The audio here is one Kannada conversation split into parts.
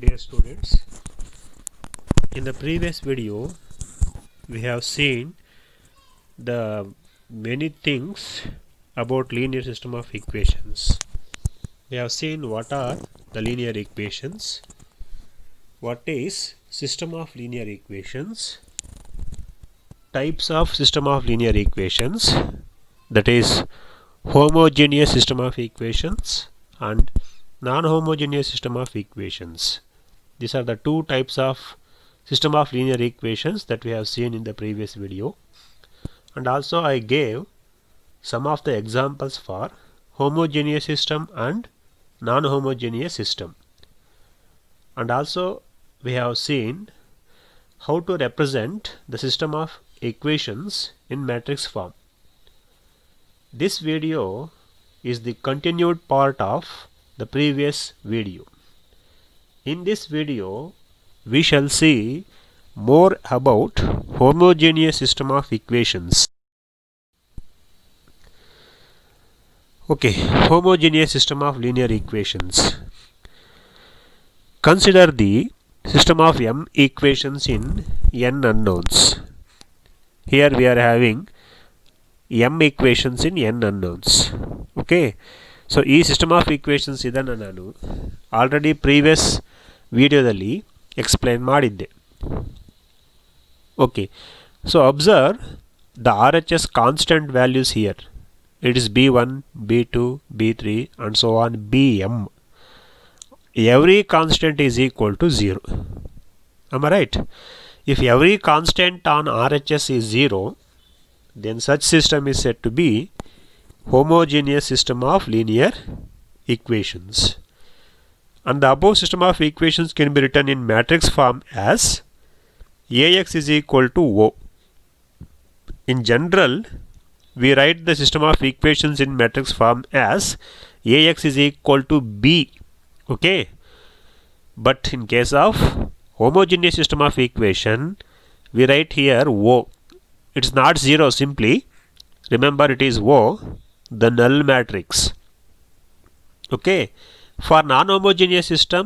Dear students, in the previous video we have seen the many things about linear system of equations. We have seen what are the linear equations, what is system of linear equations, types of system of linear equations, that is homogeneous system of equations and non-homogeneous system of equations. These are the two types of system of linear equations that we have seen in the previous video, and also I gave some of the examples for homogeneous system and non-homogeneous system, and also we have seen how to represent the system of equations in matrix form. This video is the continued part of the previous video. In this video we shall see more about homogeneous system of equations. Okay, homogeneous system of linear equations. Consider the system of m equations in n unknowns. Here we are having m equations in n unknowns. Okay, so ಈ ಸಿಸ್ಟಮ್ ಆಫ್ ಈಕ್ವೇಷನ್ಸ್ ಇದನ್ನು ನಾನು ಆಲ್ರೆಡಿ ಪ್ರೀವಿಯಸ್ ವಿಡಿಯೋದಲ್ಲಿ ಎಕ್ಸ್ಪ್ಲೈನ್ ಮಾಡಿದ್ದೆ. Okay, so observe the R H S constant values here. It is b1, b2, b3 and so on bm. Every constant is equal to 0. Am I right? If every constant on RHS is 0, then such system is said to be homogeneous system of linear equations. And the above system of equations can be written in matrix form as AX is equal to O. In general, we write the system of equations in matrix form as AX is equal to B. Okay, but in case of homogeneous system of equation we write here O. It's not 0 simply. Remember, it is O, the null matrix. Okay, for non-homogeneous system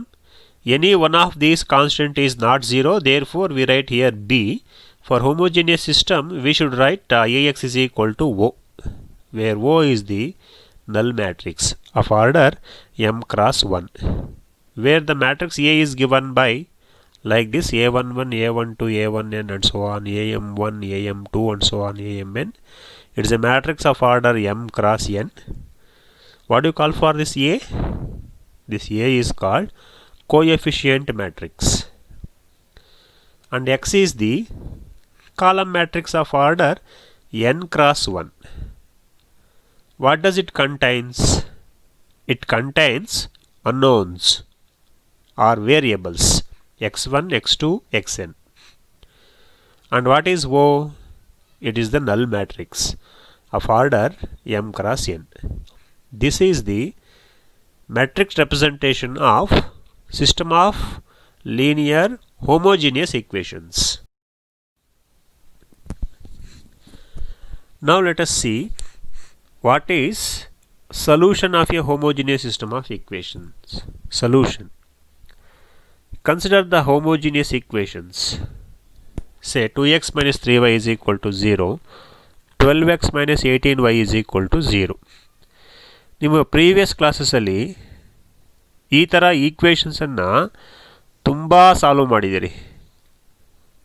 any one of these constant is not 0, therefore we write here B. For homogeneous system we should write AX is equal to O, where O is the null matrix of order m cross 1, where the matrix A is given by like this A11, A12, A1n and so on, AM1, AM2 and so on, AMN. It is a matrix of order m cross n. What do you call for this A? This A is called coefficient matrix, and X is the column matrix of order n cross 1. What does it contains? It contains unknowns or variables x1, x2, xn. And what is O? It is the null matrix of order m cross n. This is the matrix representation of system of linear homogeneous equations. Now let us see what is solution of a homogeneous system of equations. Solution. Consider the homogeneous equations. Say 2x minus 3y is equal to 0, 12x minus 18y is equal to 0. ನಿಮ್ಮ ಪ್ರೀವಿಯಸ್ ಕ್ಲಾಸಸಲ್ಲಿ ಈ ಥರ ಈಕ್ವೇಷನ್ಸನ್ನು ತುಂಬ ಸಾಲ್ವ್ ಮಾಡಿದ್ದೀರಿ.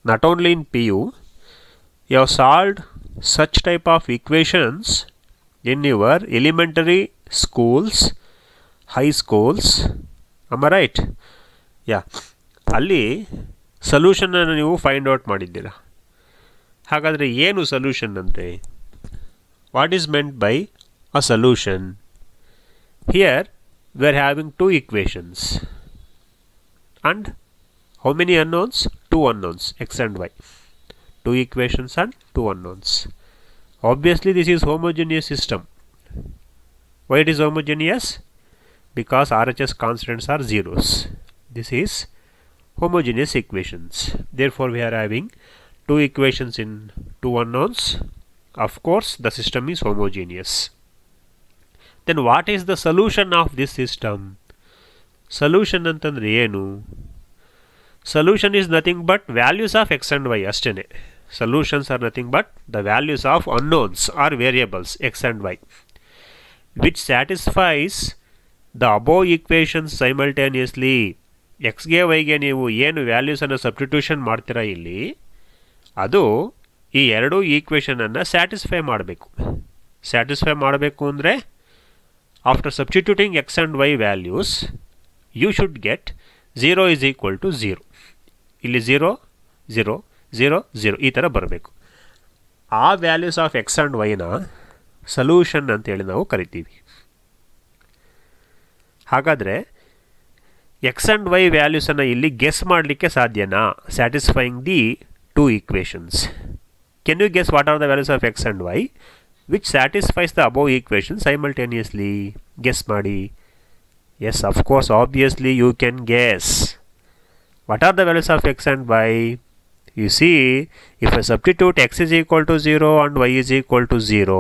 Not only in PU, you have solved such type of equations in your elementary schools, high schools. Am I right? Yeah, ಅಲ್ಲಿ ಸೊಲ್ಯೂಷನನ್ನು ನೀವು ಫೈಂಡ್ ಔಟ್ ಮಾಡಿದ್ದೀರಾ. ಹಾಗಾದರೆ ಏನು ಸೊಲ್ಯೂಷನ್ ಅಂದರೆ? What is meant by a solution? Here we are having two equations and how many unknowns? Two unknowns, x and y. Two equations and two unknowns. Obviously this is homogeneous system. Why it is homogeneous? Because RHS constants are zeros. This is homogeneous equations. Therefore we are having two equations in two unknowns. Of course the system is homogeneous. Then what is the solution of this system? Solution ಅಂತಂದ್ರೆ ಏನು? Solution is nothing but values of x and y ಅಷ್ಟೇ. Solutions are nothing but the values of unknowns or variables x and y which satisfies the above equations simultaneously. ಎಕ್ಸ್ಗೆ ವೈಗೆ ನೀವು ಏನು ವ್ಯಾಲ್ಯೂಸನ್ನು ಸಬ್ಸ್ಟಿಟ್ಯೂಷನ್ ಮಾಡ್ತೀರಾ ಇಲ್ಲಿ ಅದು ಈ ಎರಡೂ ಈಕ್ವೇಷನನ್ನು ಸ್ಯಾಟಿಸ್ಫೈ ಮಾಡಬೇಕು ಅಂದರೆ after substituting X and Y values you should get 0 is equal to 0. ಇಲ್ಲಿ 0 0 0 0 ಈ ಥರ ಬರಬೇಕು. ಆ ವ್ಯಾಲ್ಯೂಸ್ ಆಫ್ ಎಕ್ಸ್ ಆ್ಯಂಡ್ ವೈನ ಸೊಲ್ಯೂಷನ್ ಅಂತೇಳಿ ನಾವು ಕರಿತೀವಿ. ಹಾಗಾದರೆ ಎಕ್ಸ್ ಆ್ಯಂಡ್ ವೈ ವ್ಯಾಲ್ಯೂಸನ್ನು ಇಲ್ಲಿ ಗೆಸ್ ಮಾಡಲಿಕ್ಕೆ ಸಾಧ್ಯನಾ? Satisfying the two equations. Can you guess what are the values of X and Y which satisfies the above equation simultaneously? Guess ಮಾಡಿ. Yes, of course, obviously you can guess. What are the values of x and y? You see, if I substitute x is equal to 0 and y is equal to 0,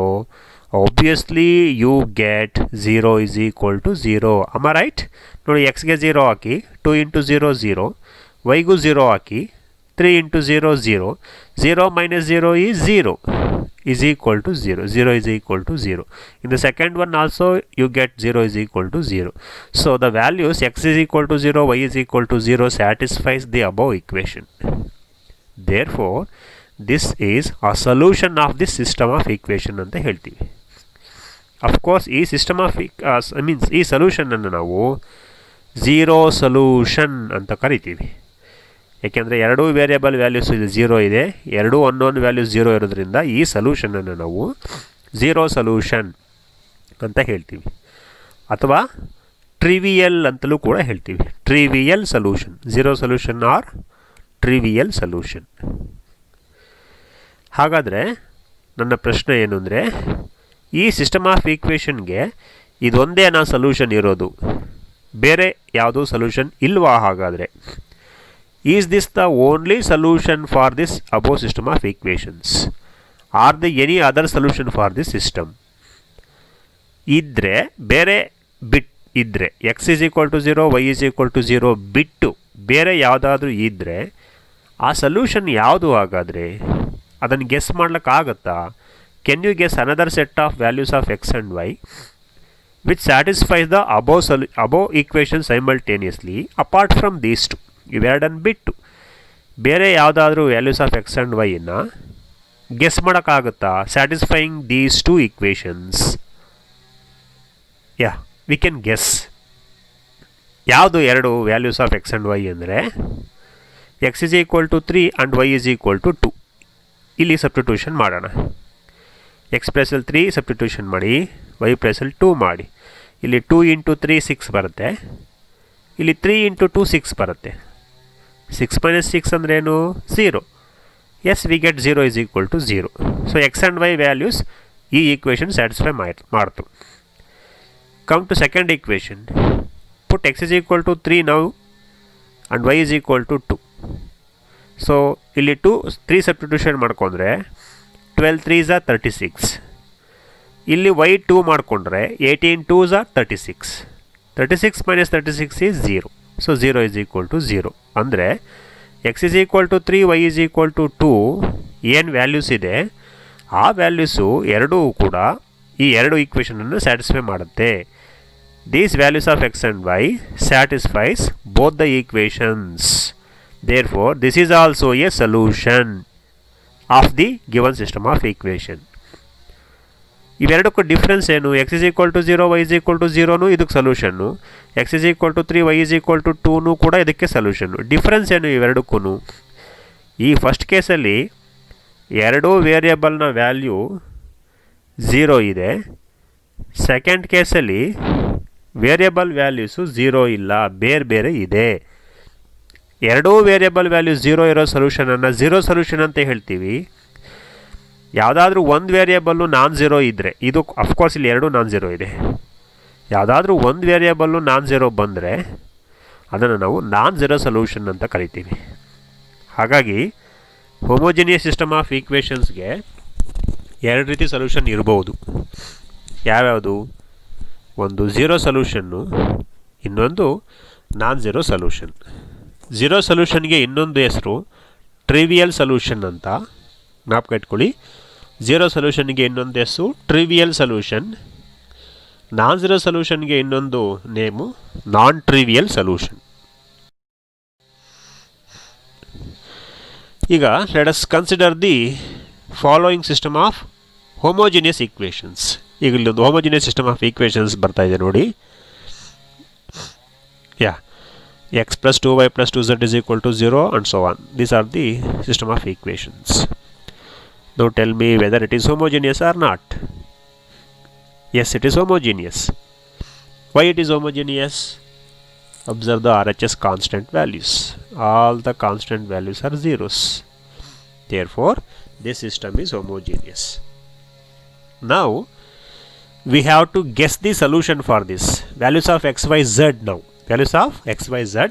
obviously you get 0 is equal to 0. Am I right? ನೋಡಿ x ಗೆ 0 ಹಾಕಿ 2 into 0 0, y ಗೂ 0 ಹಾಕಿ 3 into 0 0, 0 minus 0 is 0 is equal to 0. 0 is equal to 0. In the second one also you get 0 is equal to 0. So the values x is equal to 0, y is equal to 0 satisfies the above equation. Therefore, this is a solution of this system of equation ಅಂತ ಹೇಳ್ತೀವಿ. Of course, ಈ system of ಈ solution ಅನ್ನು ನಾವು zero solution ಅಂತ ಕರಿತೀವಿ. ಏಕೆಂದರೆ ಎರಡೂ ವೇರಿಯಬಲ್ ವ್ಯಾಲ್ಯೂಸ್ ಇಲ್ಲಿ 0 ಇದೆ, ಎರಡೂ ಅನ್ನೋನ್ ವ್ಯಾಲ್ಯೂಸ್ 0 ಇರೋದ್ರಿಂದ ಈ ಸೊಲ್ಯೂಷನನ್ನು ನಾವು ಝೀರೋ ಸೊಲ್ಯೂಷನ್ ಅಂತ ಹೇಳ್ತೀವಿ, ಅಥವಾ ಟ್ರಿವಿಯಲ್ ಅಂತಲೂ ಕೂಡ ಹೇಳ್ತೀವಿ. Trivial solution, zero solution or trivial solution. ಹಾಗಾದರೆ ನನ್ನ ಪ್ರಶ್ನೆ ಏನು ಅಂದರೆ, ಈ ಸಿಸ್ಟಮ್ ಆಫ್ ಈಕ್ವೇಷನ್ಗೆ ಇದೊಂದೇನಾ ಸೊಲ್ಯೂಷನ್ ಇರೋದು, ಬೇರೆ ಯಾವುದೂ ಸೊಲ್ಯೂಷನ್ ಇಲ್ವಾ? ಹಾಗಾದರೆ is this the only solution for this above system of equations? Are there any other solution for this system? ಇದ್ದರೆ ಬೇರೆ ಇದ್ದರೆ x is equal to 0, y is equal to 0 ಬಿಟ್ಟು ಬೇರೆ ಯಾವುದಾದ್ರೂ ಇದ್ದರೆ ಆ ಸೊಲ್ಯೂಷನ್ ಯಾವುದು? ಹಾಗಾದರೆ ಅದನ್ನು ಗೆಸ್ ಮಾಡ್ಲಿಕ್ಕಾಗತ್ತಾ? Can you guess another set of values of X and Y which satisfies the above equation simultaneously apart from these two? ಇವೆರಡನ್ನು ಬಿಟ್ಟು ಬೇರೆ ಯಾವುದಾದ್ರೂ ವ್ಯಾಲ್ಯೂಸ್ ಆಫ್ ಎಕ್ಸ್ ಆ್ಯಂಡ್ ವೈನ ಗೆಸ್ ಮಾಡೋಕ್ಕಾಗುತ್ತಾ? Satisfying these two equations. We can guess. ಯಾವುದು ಎರಡು values of X and Y ಅಂದರೆ X is equal to 3 and Y is equal to 2. ಇಲ್ಲಿ ಸಬ್ಸ್ಟಿಟ್ಯೂಷನ್ ಮಾಡೋಣ. ಎಕ್ಸ್ ಪ್ಲಸಲ್ಲಿ 3 ಸಬ್ಸ್ಟಿಟ್ಯೂಷನ್ ಮಾಡಿ, ವೈ ಪ್ಲಸಲ್ಲಿ 2 ಮಾಡಿ. ಇಲ್ಲಿ 2 ಇಂಟು 3 6 ಬರುತ್ತೆ, ಇಲ್ಲಿ 3 ಇಂಟು 2 6 ಬರುತ್ತೆ. 6 minus 6 ಅಂದ್ರೇನು? 0. Yes, we get 0 is equal to 0. So X and Y values ಈ ಈಕ್ವೇಷನ್ ಸ್ಯಾಟಿಸ್ಫೈ ಮಾಡ್ತು. Come to second equation. Put X is equal to 3 now and Y is equal to 2. So ಇಲ್ಲಿ 3 ಸಬ್ಸ್ಟಿಟ್ಯೂಷನ್ ಮಾಡ್ಕೊಂಡ್ರೆ 12 3s are 36. ಇಲ್ಲಿ ವೈ 2 ಮಾಡಿಕೊಂಡ್ರೆ 18 2s are 36. 36 minus 36 is 0. So 0 is equal to 0. ಅಂದರೆ X is equal to 3, Y is equal to 2 ಏನು ವ್ಯಾಲ್ಯೂಸ್ ಇದೆ ಆ ವ್ಯಾಲ್ಯೂಸು ಎರಡೂ ಕೂಡ ಈ ಎರಡು ಈಕ್ವೇಷನನ್ನು ಸ್ಯಾಟಿಸ್ಫೈ ಮಾಡುತ್ತೆ. These values of X and Y satisfies both the equations. Therefore this is also a solution of the given system of equation. ಇವೆರಡಕ್ಕೂ ಡಿಫ್ರೆನ್ಸ್ ಏನು? X is equal to 0, Y is equal to 0 ಇದಕ್ಕೆ ಸೊಲ್ಯೂಷನ್ನು, X is equal to 3, Y is equal to 2 ಕೂಡ ಇದಕ್ಕೆ ಸೊಲ್ಯೂಷನ್ನು. ಡಿಫ್ರೆನ್ಸ್ ಏನು ಇವೆರಡಕ್ಕೂ? ಈ ಫಸ್ಟ್ ಕೇಸಲ್ಲಿ ಎರಡೂ ವೇರಿಯಬಲ್ನ ವ್ಯಾಲ್ಯೂ 0 ಇದೆ. ಸೆಕೆಂಡ್ ಕೇಸಲ್ಲಿ ವೇರಿಯಬಲ್ ವ್ಯಾಲ್ಯೂಸು 0 ಇಲ್ಲ, ಬೇರೆ ಇದೆ. ಎರಡೂ ವೇರಿಯಬಲ್ ವ್ಯಾಲ್ಯೂ 0 ಇರೋ ಸೊಲ್ಯೂಷನನ್ನು ಝೀರೋ ಸೊಲ್ಯೂಷನ್ ಅಂತ ಹೇಳ್ತೀವಿ. ಯಾವುದಾದ್ರೂ ಒಂದು ವೇರಿಯಬಲ್ಲು ನಾನ್ ಝೀರೋ ಇದ್ದರೆ, ಇದು ಅಫ್ಕೋರ್ಸ್ ಇಲ್ಲಿ ಎರಡೂ ನಾನ್ ಝೀರೋ ಇದೆ, ಯಾವುದಾದ್ರೂ ಒಂದು ವೇರಿಯಬಲ್ಲು ನಾನ್ ಝೀರೋ ಬಂದರೆ ಅದನ್ನು ನಾವು ನಾನ್ ಝೀರೋ ಸೊಲ್ಯೂಷನ್ ಅಂತ ಕರಿತೀವಿ. ಹಾಗಾಗಿ ಹೋಮೋಜಿನಿಯಸ್ ಸಿಸ್ಟಮ್ ಆಫ್ ಈಕ್ವೇಷನ್ಸ್ಗೆ ಎರಡು ರೀತಿ ಸೊಲ್ಯೂಷನ್ ಇರ್ಬೋದು. ಯಾವ್ಯಾವುದು? ಒಂದು ಝೀರೋ ಸೊಲ್ಯೂಷನ್ನು, ಇನ್ನೊಂದು ನಾನ್ ಝೀರೋ ಸೊಲ್ಯೂಷನ್. ಝೀರೋ ಸೊಲ್ಯೂಷನ್ಗೆ ಇನ್ನೊಂದು ಹೆಸರು ಟ್ರಿವಿಯಲ್ ಸೊಲ್ಯೂಷನ್ ಅಂತ ಜ್ಞಾಪಕ ಇಟ್ಕೊಳ್ಳಿ. ಝೀರೋ ಸೊಲ್ಯೂಷನ್ಗೆ ಇನ್ನೊಂದು ಹೆಸರು ಟ್ರಿವಿಯಲ್ ಸೊಲ್ಯೂಷನ್, ನಾನ್ ಝೀರೋ ಸೊಲ್ಯೂಷನ್ಗೆ ಇನ್ನೊಂದು ನೇಮು ನಾನ್ ಟ್ರಿವಿಯಲ್ ಸೊಲ್ಯೂಷನ್. ಈಗ let us consider the following system of homogeneous equations. ಈಗ ಇಲ್ಲೊಂದು ಹೋಮೋಜಿನಿಯಸ್ ಸಿಸ್ಟಮ್ ಆಫ್ ಈಕ್ವೇಷನ್ಸ್ ಬರ್ತಾ ಇದೆ ನೋಡಿ. ಯಾ x plus 2y plus 2z is equal to 0 and so on. These are the system of equations. Now tell me whether it is homogeneous or not. Yes, it is homogeneous. Why it is homogeneous? Observe the RHS constant values. All the constant values are zeros. Therefore, this system is homogeneous. Now, we have to guess the solution for this. Values of x, y, z now. Values of x, y, z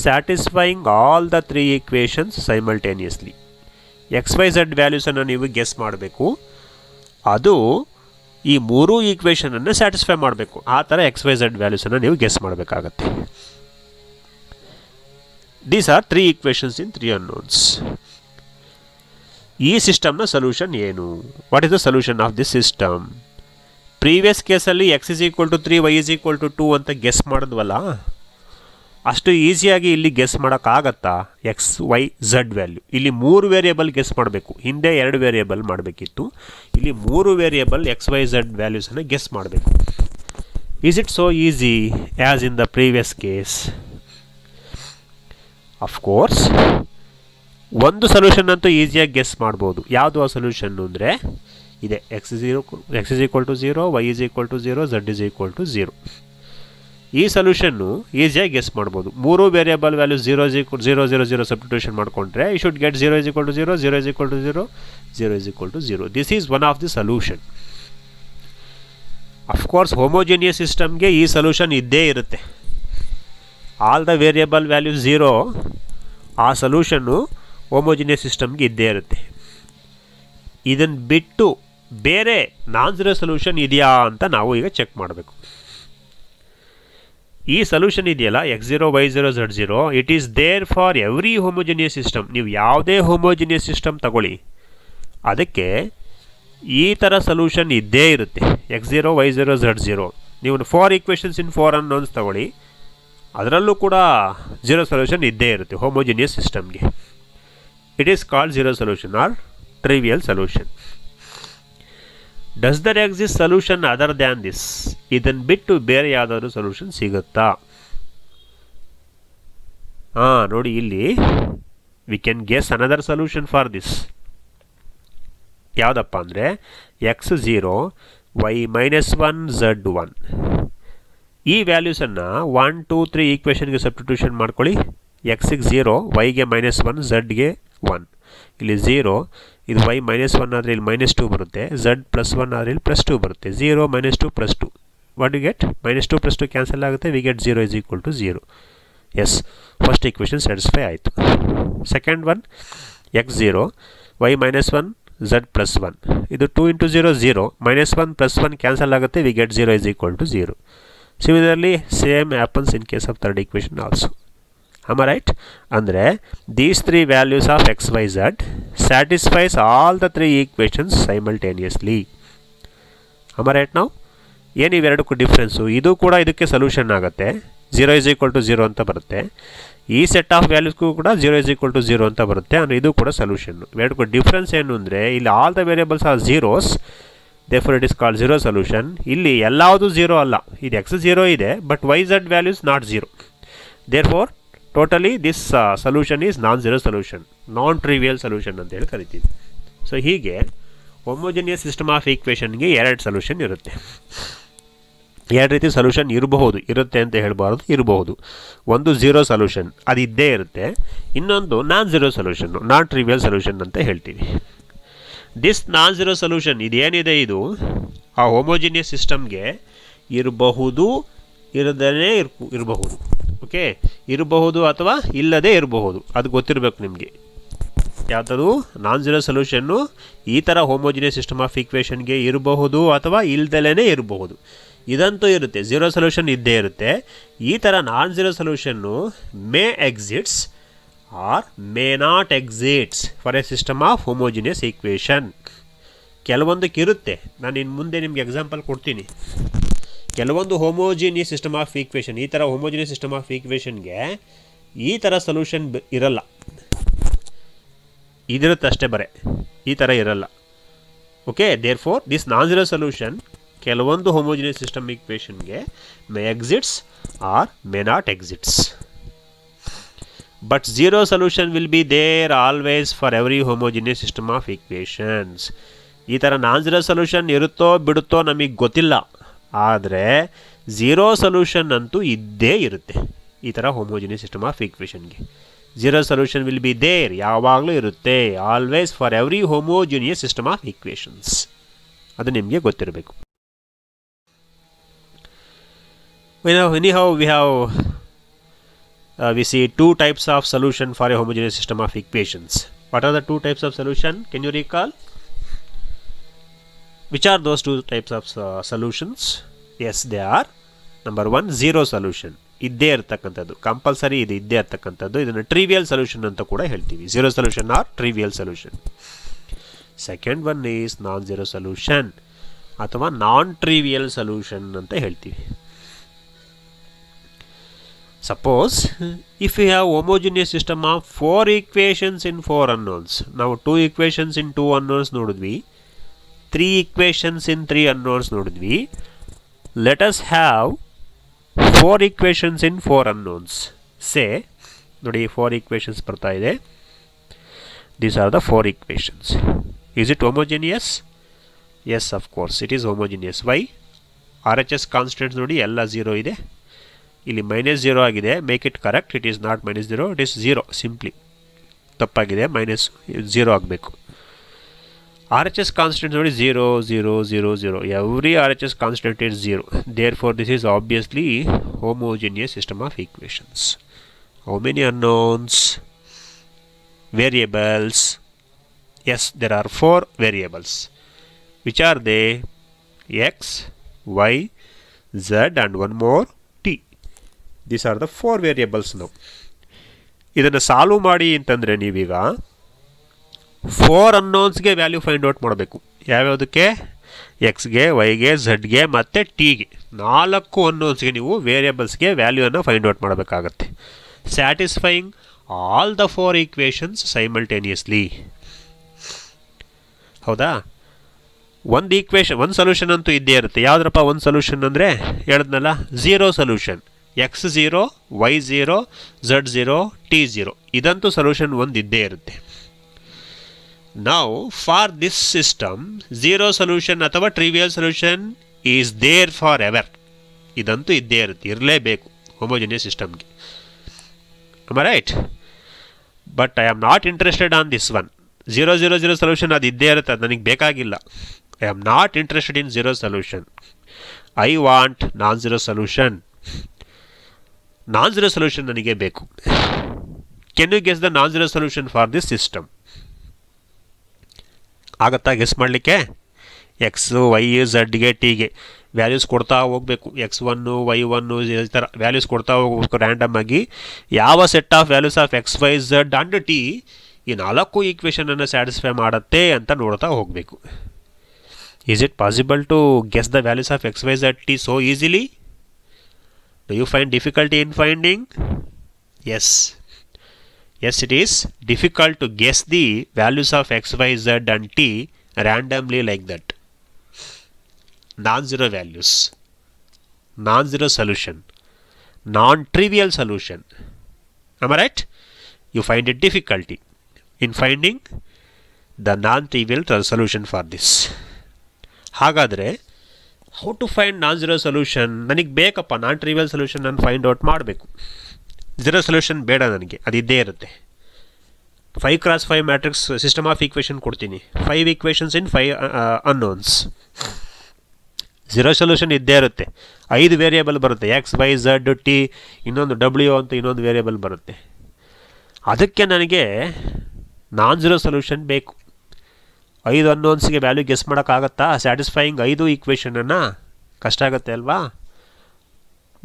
satisfying all the three equations simultaneously. x, y, z values ಅನ್ನು ನೀವು ಗೆಸ್ ಮಾಡಬೇಕು. ಅದು ಈ ಮೂರು ಈಕ್ವೇಷನ್ ಅನ್ನು ಸ್ಯಾಟಿಸ್ಫೈ ಮಾಡಬೇಕು. ಆ ಥರ ಎಕ್ಸ್ ವೈ ಝೆಡ್ ವ್ಯಾಲ್ಯೂಸನ್ನು ನೀವು ಗೆಸ್ ಮಾಡಬೇಕಾಗತ್ತೆ. These are three equations in three unknowns. ಈ ಸಿಸ್ಟಮ್ನ ಸೊಲ್ಯೂಷನ್ ಏನು? What is the solution of this system? Previous ಕೇಸಲ್ಲಿ X is equal to 3 Y is equal to 2 ಅಂತ ಗೆಸ್ ಮಾಡಿದ್ವಲ್ಲ, ಅಷ್ಟು ಈಸಿಯಾಗಿ ಇಲ್ಲಿ ಗೆಸ್ ಮಾಡೋಕ್ಕಾಗತ್ತಾ? ಎಕ್ಸ್ ವೈ ಝಡ್ ವ್ಯಾಲ್ಯೂ ಇಲ್ಲಿ 3 ವೇರಿಯೇಬಲ್ ಗೆಸ್ ಮಾಡಬೇಕು. ಹಿಂದೆ 2 ವೇರಿಯೇಬಲ್ ಮಾಡಬೇಕಿತ್ತು, ಇಲ್ಲಿ 3 ವೇರಿಯೇಬಲ್ ಎಕ್ಸ್ ವೈ ಝಡ್ ವ್ಯಾಲ್ಯೂಸನ್ನು ಗೆಸ್ ಮಾಡಬೇಕು. Is it so easy as in the previous case? Of course ಒಂದು ಸೊಲ್ಯೂಷನ್ ಅಂತೂ ಈಸಿಯಾಗಿ ಗೆಸ್ ಮಾಡ್ಬೋದು. ಯಾವುದು ಆ ಸೊಲ್ಯೂಷನ್ನು ಅಂದರೆ ಇದೆ, X is equal to 0, Y is equal to 0, Z is equal to 0. ಈ ಸೊಲ್ಯೂಷನ್ನು ಈಸಿಯಾಗಿ ಗೆಸ್ ಮಾಡ್ಬೋದು. 3 ವೇರಿಯೇಬಲ್ ವ್ಯಾಲ್ಯೂ 0 0 0 0 ಸಬ್ಸ್ಟಿಟ್ಯೂಷನ್ ಮಾಡಿಕೊಂಡ್ರೆ you should get 0 is equal to 0, 0 is equal to 0, 0 is equal to 0. This is one of the solution. Of course homogeneous ಸಿಸ್ಟಮ್ಗೆ ಈ ಸೊಲ್ಯೂಷನ್ ಇದ್ದೇ ಇರುತ್ತೆ. ಆಲ್ ದ ವೇರಿಯೇಬಲ್ ವ್ಯಾಲ್ಯೂ 0, ಆ ಸೊಲ್ಯೂಷನ್ನು ಹೋಮೋಜಿನಿಯಸ್ ಸಿಸ್ಟಮ್ಗೆ ಇದ್ದೇ ಇರುತ್ತೆ. ಇದನ್ನು ಬಿಟ್ಟು ಬೇರೆ ನಾನ್ ಝೀರೋ ಸೊಲ್ಯೂಷನ್ ಇದೆಯಾ ಅಂತ ನಾವು ಈಗ ಚೆಕ್ ಮಾಡಬೇಕು. ಈ ಸೊಲ್ಯೂಷನ್ ಇದೆಯಲ್ಲ x0 y0 z0, it is there for every homogeneous system. ನೀವು ಯಾವುದೇ ಹೋಮೋಜಿನಿಯಸ್ ಸಿಸ್ಟಮ್ ತಗೊಳ್ಳಿ, ಅದಕ್ಕೆ ಈ ಥರ ಸೊಲ್ಯೂಷನ್ ಇದ್ದೇ ಇರುತ್ತೆ. x0 y0 z0. ನೀವು 4 ಈಕ್ವೇಷನ್ಸ್ ಇನ್ 4 ಅನ್ನೋನ್ಸ್ ತಗೊಳ್ಳಿ, ಅದರಲ್ಲೂ ಕೂಡ ಝೀರೋ ಸೊಲ್ಯೂಷನ್ ಇದ್ದೇ ಇರುತ್ತೆ ಹೋಮೋಜಿನಿಯಸ್ ಸಿಸ್ಟಮ್ಗೆ. It is called zero solution or trivial solution. Does there exist solution other than this? ಇದನ್ನು ಬಿಟ್ಟು ಬೇರೆ ಯಾವುದಾದ್ರೂ ಸೊಲ್ಯೂಷನ್ ಸಿಗುತ್ತಾ? ನೋಡಿ ಇಲ್ಲಿ we can guess another solution for this. ಯಾವುದಪ್ಪ ಅಂದರೆ x0 y -1 z1. ಈ ವ್ಯಾಲ್ಯೂಸನ್ನು 1 2 3 ಈಕ್ವೇಷನ್ಗೆ ಸಬ್ಸ್ಟಿಟ್ಯೂಷನ್ ಮಾಡ್ಕೊಳ್ಳಿ. x ಗೆ 0, yಗೆ -1, zಗೆ 1. ಇಲ್ಲಿ 0, ಇದು y -1 ಆದರೆ ಇಲ್ಲಿ -2 ಬರುತ್ತೆ, z +1 ಆದರೆ ಇಲ್ಲಿ +2 ಬರುತ್ತೆ. 0 -2 +2, ವಾಟ್ ಯು ಗೆಟ್? -2 +2 ಕ್ಯಾನ್ಸಲ್ ಆಗುತ್ತೆ, we get 0 is equal to 0. Yes, first equation satisfy ಆಯಿತು. Second one x0 y -1 z +1. ಇದು 2 × 0 0, -1 +1 ಕ್ಯಾನ್ಸಲ್ ಆಗುತ್ತೆ, we get 0 is equal to 0. Similarly same happens in case of third equation also. Am I right? ಅಂದರೆ these three values of x, y, z satisfies all the three equations simultaneously. Am I right now? ಏನು ಇವೆರಡಕ್ಕೂ ಡಿಫ್ರೆನ್ಸು? ಇದು ಕೂಡ ಇದಕ್ಕೆ ಸೊಲ್ಯೂಷನ್ ಆಗುತ್ತೆ, 0 ಇಸ್ ಈಕ್ವಲ್ ಟು 0 ಅಂತ ಬರುತ್ತೆ. ಈ ಸೆಟ್ ಆಫ್ ವ್ಯಾಲ್ಯೂಸ್ಗೂ ಕೂಡ 0 ಇಸ್ ಈಕ್ವಲ್ ಟು 0 ಅಂತ ಬರುತ್ತೆ, ಅಂದರೆ ಇದು ಕೂಡ ಸೊಲ್ಯೂಷನ್ನು. ಇವೆರಡಕ್ಕೂ ಡಿಫ್ರೆನ್ಸ್ ಏನು ಅಂದರೆ ಇಲ್ಲಿ all the variables are zeros, therefore it is called zero solution. ಇಲ್ಲಿ ಎಲ್ಲಾವುದು 0 ಅಲ್ಲ, ಇದು x 0 ಇದೆ, but y z values not 0. therefore totally this solution is non zero solution, non trivial solution ಅಂತ ಹೇಳಿ ಕರಿತೀವಿ. ಸೊ ಹೀಗೆ ಹೋಮೋಜಿನಿಯಸ್ ಸಿಸ್ಟಮ್ ಆಫ್ ಈಕ್ವೇಷನ್ಗೆ 2 ಸೊಲ್ಯೂಷನ್ ಇರುತ್ತೆ. 2 ರೀತಿ ಸೊಲ್ಯೂಷನ್ ಇರುತ್ತೆ ಅಂತ ಹೇಳಬಾರ್ದು, ಇರಬಹುದು. ಒಂದು ಝೀರೋ ಸೊಲ್ಯೂಷನ್, ಅದು ಇದ್ದೇ ಇರುತ್ತೆ. ಇನ್ನೊಂದು ನಾನ್ ಝೀರೋ ಸೊಲ್ಯೂಷನ್ನು, ನಾನ್ ಟ್ರಿವಿಯಲ್ ಸೊಲ್ಯೂಷನ್ ಅಂತ ಹೇಳ್ತೀವಿ. ದಿಸ್ ನಾನ್ ಝೀರೋ ಸೊಲ್ಯೂಷನ್ ಇದೇನಿದೆ, ಇದು ಆ ಹೋಮೋಜಿನಿಯಸ್ ಸಿಸ್ಟಮ್ಗೆ ಇರಬಹುದು, ಇರದೇ ಇರಬಹುದು. ಓಕೆ, ಇರಬಹುದು ಅಥವಾ ಇಲ್ಲದೇ ಇರಬಹುದು, ಅದು ಗೊತ್ತಿರಬೇಕು ನಿಮಗೆ. ಯಾವುದಾದ್ರು ನಾನ್ ಝೀರೋ ಸೊಲ್ಯೂಷನ್ನು ಈ ಥರ ಹೋಮೋಜಿನಿಯಸ್ ಸಿಸ್ಟಮ್ ಆಫ್ ಈಕ್ವೇಷನ್ಗೆ ಇರಬಹುದು ಅಥವಾ ಇಲ್ದಲೇ ಇರಬಹುದು. ಇದಂತೂ ಇರುತ್ತೆ, ಝೀರೋ ಸೊಲ್ಯೂಷನ್ ಇದ್ದೇ ಇರುತ್ತೆ. ಈ ಥರ non zero solution may exists or may not exists for a system of homogeneous equation. ಕೆಲವೊಂದಕ್ಕೆ ಇರುತ್ತೆ, ನಾನು ಇನ್ನು ಮುಂದೆ ನಿಮಗೆ ಎಕ್ಸಾಂಪಲ್ ಕೊಡ್ತೀನಿ. ಕೆಲವೊಂದು ಹೋಮೋಜಿನಿಯಸ್ ಸಿಸ್ಟಮ್ ಆಫ್ ಈಕ್ವೇಷನ್, ಈ ಥರ ಹೋಮೋಜಿನಿಯಸ್ ಸಿಸ್ಟಮ್ ಆಫ್ ಈಕ್ವೇಷನ್ಗೆ ಈ ಥರ ಸೊಲ್ಯೂಷನ್ ಇರಲ್ಲ, ಇದಿರುತ್ತೆ ಅಷ್ಟೇ ಬರೇ, ಈ ಥರ ಇರಲ್ಲ. Okay, therefore this non zero solution ಕೆಲವೊಂದು ಹೋಮೋಜಿನಿಯಸ್ ಸಿಸ್ಟಮ್ ಈಕ್ವೇಷನ್ಗೆ may exists or may not exists. But zero solution will be there always for every homogeneous system of equations. ಈ ಥರ ನಾನ್ ಝೀರೋ ಸೊಲ್ಯೂಷನ್ ಇರುತ್ತೋ ಬಿಡುತ್ತೋ ನಮಗೆ ಗೊತ್ತಿಲ್ಲ, ಆದರೆ ಝೀರೋ ಸೊಲ್ಯೂಷನ್ ಅಂತೂ ಇದ್ದೇ ಇರುತ್ತೆ. ಈ ಥರ ಹೋಮೋಜಿನಿಯಸ್ ಸಿಸ್ಟಮ್ ಆಫ್ ಈಕ್ವೇಷನ್ಗೆ zero solution will be there, ಯಾವಾಗಲೂ ಇರುತ್ತೆ, always for every homogeneous system of equations. ಅದು ನಿಮಗೆ ಗೊತ್ತಿರಬೇಕು. Anyhow, we see two types of solution for a homogeneous system of equations. What are the two types of solution? Can you recall? Which are those two types of solutions? Yes, they are. Number one, zero solution. ಇದ್ದೇ ಇರ್ತಕ್ಕಂಥದ್ದು, ಕಂಪಲ್ಸರಿ ಇದು ಇದ್ದೇ ಇರ್ತಕ್ಕಂಥದ್ದು. ಇದನ್ನು ಟ್ರಿವಿಯಲ್ ಸೊಲ್ಯೂಷನ್ ಅಂತ ಕೂಡ ಹೇಳ್ತೀವಿ. Zero solution or trivial solution. Second one is non zero solution ಅಥವಾ ನಾನ್ ಟ್ರಿವಿಯಲ್ ಸೊಲ್ಯೂಷನ್ ಅಂತ ಹೇಳ್ತೀವಿ. Suppose if we have homogeneous system of 4 equations in 4 unknowns, ನಾವು 2 equations in 2 unknowns ನೋಡಿದ್ವಿ, 3 equations in 3 unknowns ನೋಡಿದ್ವಿ. Let us have 4 equations in 4 unknowns. Say, ನೋಡಿ 4 equations ಬರ್ತಾ ಇದೆ. These are the 4 equations. Is it homogeneous? Yes, of course it is homogeneous. Why? RHS constants ನೋಡಿ ಎಲ್ಲ 0 ಇದೆ. ಇಲ್ಲಿ -0 ಆಗಿದೆ. Make it correct. It is not -0, it is 0. Simply ತಪ್ಪಾಗಿದೆ, -0 ಆಗಬೇಕು. RHS ಕಾನ್ಸ್ಟೆಂಟ್ ನೋಡಿ 0 0 0 0. Every RHS constant is 0. Therefore this is obviously homogeneous system of equations. How many unknowns? Variables. Yes, there are 4 variables. Which are they? X, Y, Z and one more T. These are the 4 variables now. ಇದನ್ನು ಸಾಲ್ವ್ ಮಾಡಿ ಅಂತಂದರೆ ನೀವೀಗ 4 ಅನ್ನೋನ್ಸ್ಗೆ ವ್ಯಾಲ್ಯೂ ಫೈಂಡ್ ಔಟ್ ಮಾಡಬೇಕು. ಯಾವ್ಯಾವುದಕ್ಕೆ? ಎಕ್ಸ್ಗೆ, ವೈಗೆ, ಝಡ್ಗೆ ಮತ್ತು ಟಿಗೆ. 4 ಅನ್ನೋನ್ಸ್ಗೆ ನೀವು ವೇರಿಯಬಲ್ಸ್ಗೆ ವ್ಯಾಲ್ಯೂವನ್ನು ಫೈಂಡ್ ಔಟ್ ಮಾಡಬೇಕಾಗತ್ತೆ. Satisfying all the 4 equations simultaneously. ಹೌದಾ? ಒಂದು ಈಕ್ವೇಷನ್, ಒಂದು ಸೊಲ್ಯೂಷನ್ ಅಂತೂ ಇದ್ದೇ ಇರುತ್ತೆ. ಯಾವುದ್ರಪ್ಪ ಒಂದು ಸೊಲ್ಯೂಷನ್ ಅಂದರೆ? ಹೇಳಿದ್ನಲ್ಲ, zero solution. x0, y0, z0, t0. ಇದಂತೂ ಸೊಲ್ಯೂಷನ್ ಒಂದು ಇದ್ದೇ ಇರುತ್ತೆ. ನಾವು for this system zero solution ಅಥವಾ trivial solution is there for ever. ಇದಂತೂ ಇದ್ದೇ ಇರುತ್ತೆ, ಇರಲೇಬೇಕು ಹೋಮೋಜಿನಿಯಸ್ ಸಿಸ್ಟಮ್ಗೆ. Right? But I am not interested on this one. 0 0 0 solution ಅದು ಇದ್ದೇ ಇರುತ್ತೆ, ಅದು ನನಗೆ ಬೇಕಾಗಿಲ್ಲ. I am not interested in zero solution. I want non zero solution. Non zero solution ನನಗೆ ಬೇಕು. Can you guess the non zero solution for this system? ಆಗತ್ತಾ ಗೆಸ್ ಮಾಡಲಿಕ್ಕೆ? ಎಕ್ಸ್, ವೈ, ಝಡ್ಗೆ, ಟಿಗೆ ವ್ಯಾಲ್ಯೂಸ್ ಕೊಡ್ತಾ ಹೋಗಬೇಕು. x1, y1 ಈ ಥರ ವ್ಯಾಲ್ಯೂಸ್ ಕೊಡ್ತಾ ಹೋಗಬೇಕು ರ್ಯಾಂಡಮ್ ಆಗಿ. ಯಾವ set of values of X, Y, Z and T ಈ 4 ಈಕ್ವೇಷನನ್ನು ಸ್ಯಾಟಿಸ್ಫೈ ಮಾಡುತ್ತೆ ಅಂತ ನೋಡ್ತಾ ಹೋಗಬೇಕು. Is it possible to guess the values of X, Y, Z, T so easily? Do you find difficulty in finding? Yes. Yes, it is difficult to guess the values of x, y, z and t randomly like that. Non-zero values, non-zero solution, non-trivial solution. Am I right? You find it difficulty in finding the non-trivial solution for this. ಹಾಗಾದರೆ how to find non zero solution? ನನಗೆ ಬೇಕಪ್ಪ ನಾನ್ ಟ್ರಿವಿಯಲ್ ಸೊಲ್ಯೂಷನ್ ನಾನು ಫೈಂಡ್ ಔಟ್ ಮಾಡಬೇಕು. ಝೀರೋ ಸೊಲ್ಯೂಷನ್ ಬೇಡ ನನಗೆ, ಅದು ಇದ್ದೇ ಇರುತ್ತೆ. 5x5 matrix system of equation ಕೊಡ್ತೀನಿ. 5 ಈಕ್ವೇಷನ್ಸ್ ಇನ್ 5 ಅನ್ನೋನ್ಸ್. ಝೀರೋ ಸೊಲ್ಯೂಷನ್ ಇದ್ದೇ ಇರುತ್ತೆ. 5 ವೇರಿಯೇಬಲ್ ಬರುತ್ತೆ. ಎಕ್ಸ್, ವೈ, ಝಡ್, ಟಿ, ಇನ್ನೊಂದು ಡಬ್ಲ್ಯೂ ಅಂತ ಇನ್ನೊಂದು ವೇರಿಯೇಬಲ್ ಬರುತ್ತೆ. ಅದಕ್ಕೆ ನನಗೆ ನಾನ್ ಝೀರೋ ಸೊಲ್ಯೂಷನ್ ಬೇಕು. 5 ಅನ್ನೋನ್ಸ್ಗೆ ವ್ಯಾಲ್ಯೂ ಗೆಸ್ ಮಾಡೋಕ್ಕಾಗತ್ತಾ? ಸ್ಯಾಟಿಸ್ಫೈಯಿಂಗ್ 5 ಈಕ್ವೇಷನನ್ನು ಕಷ್ಟ ಆಗುತ್ತೆ ಅಲ್ವಾ?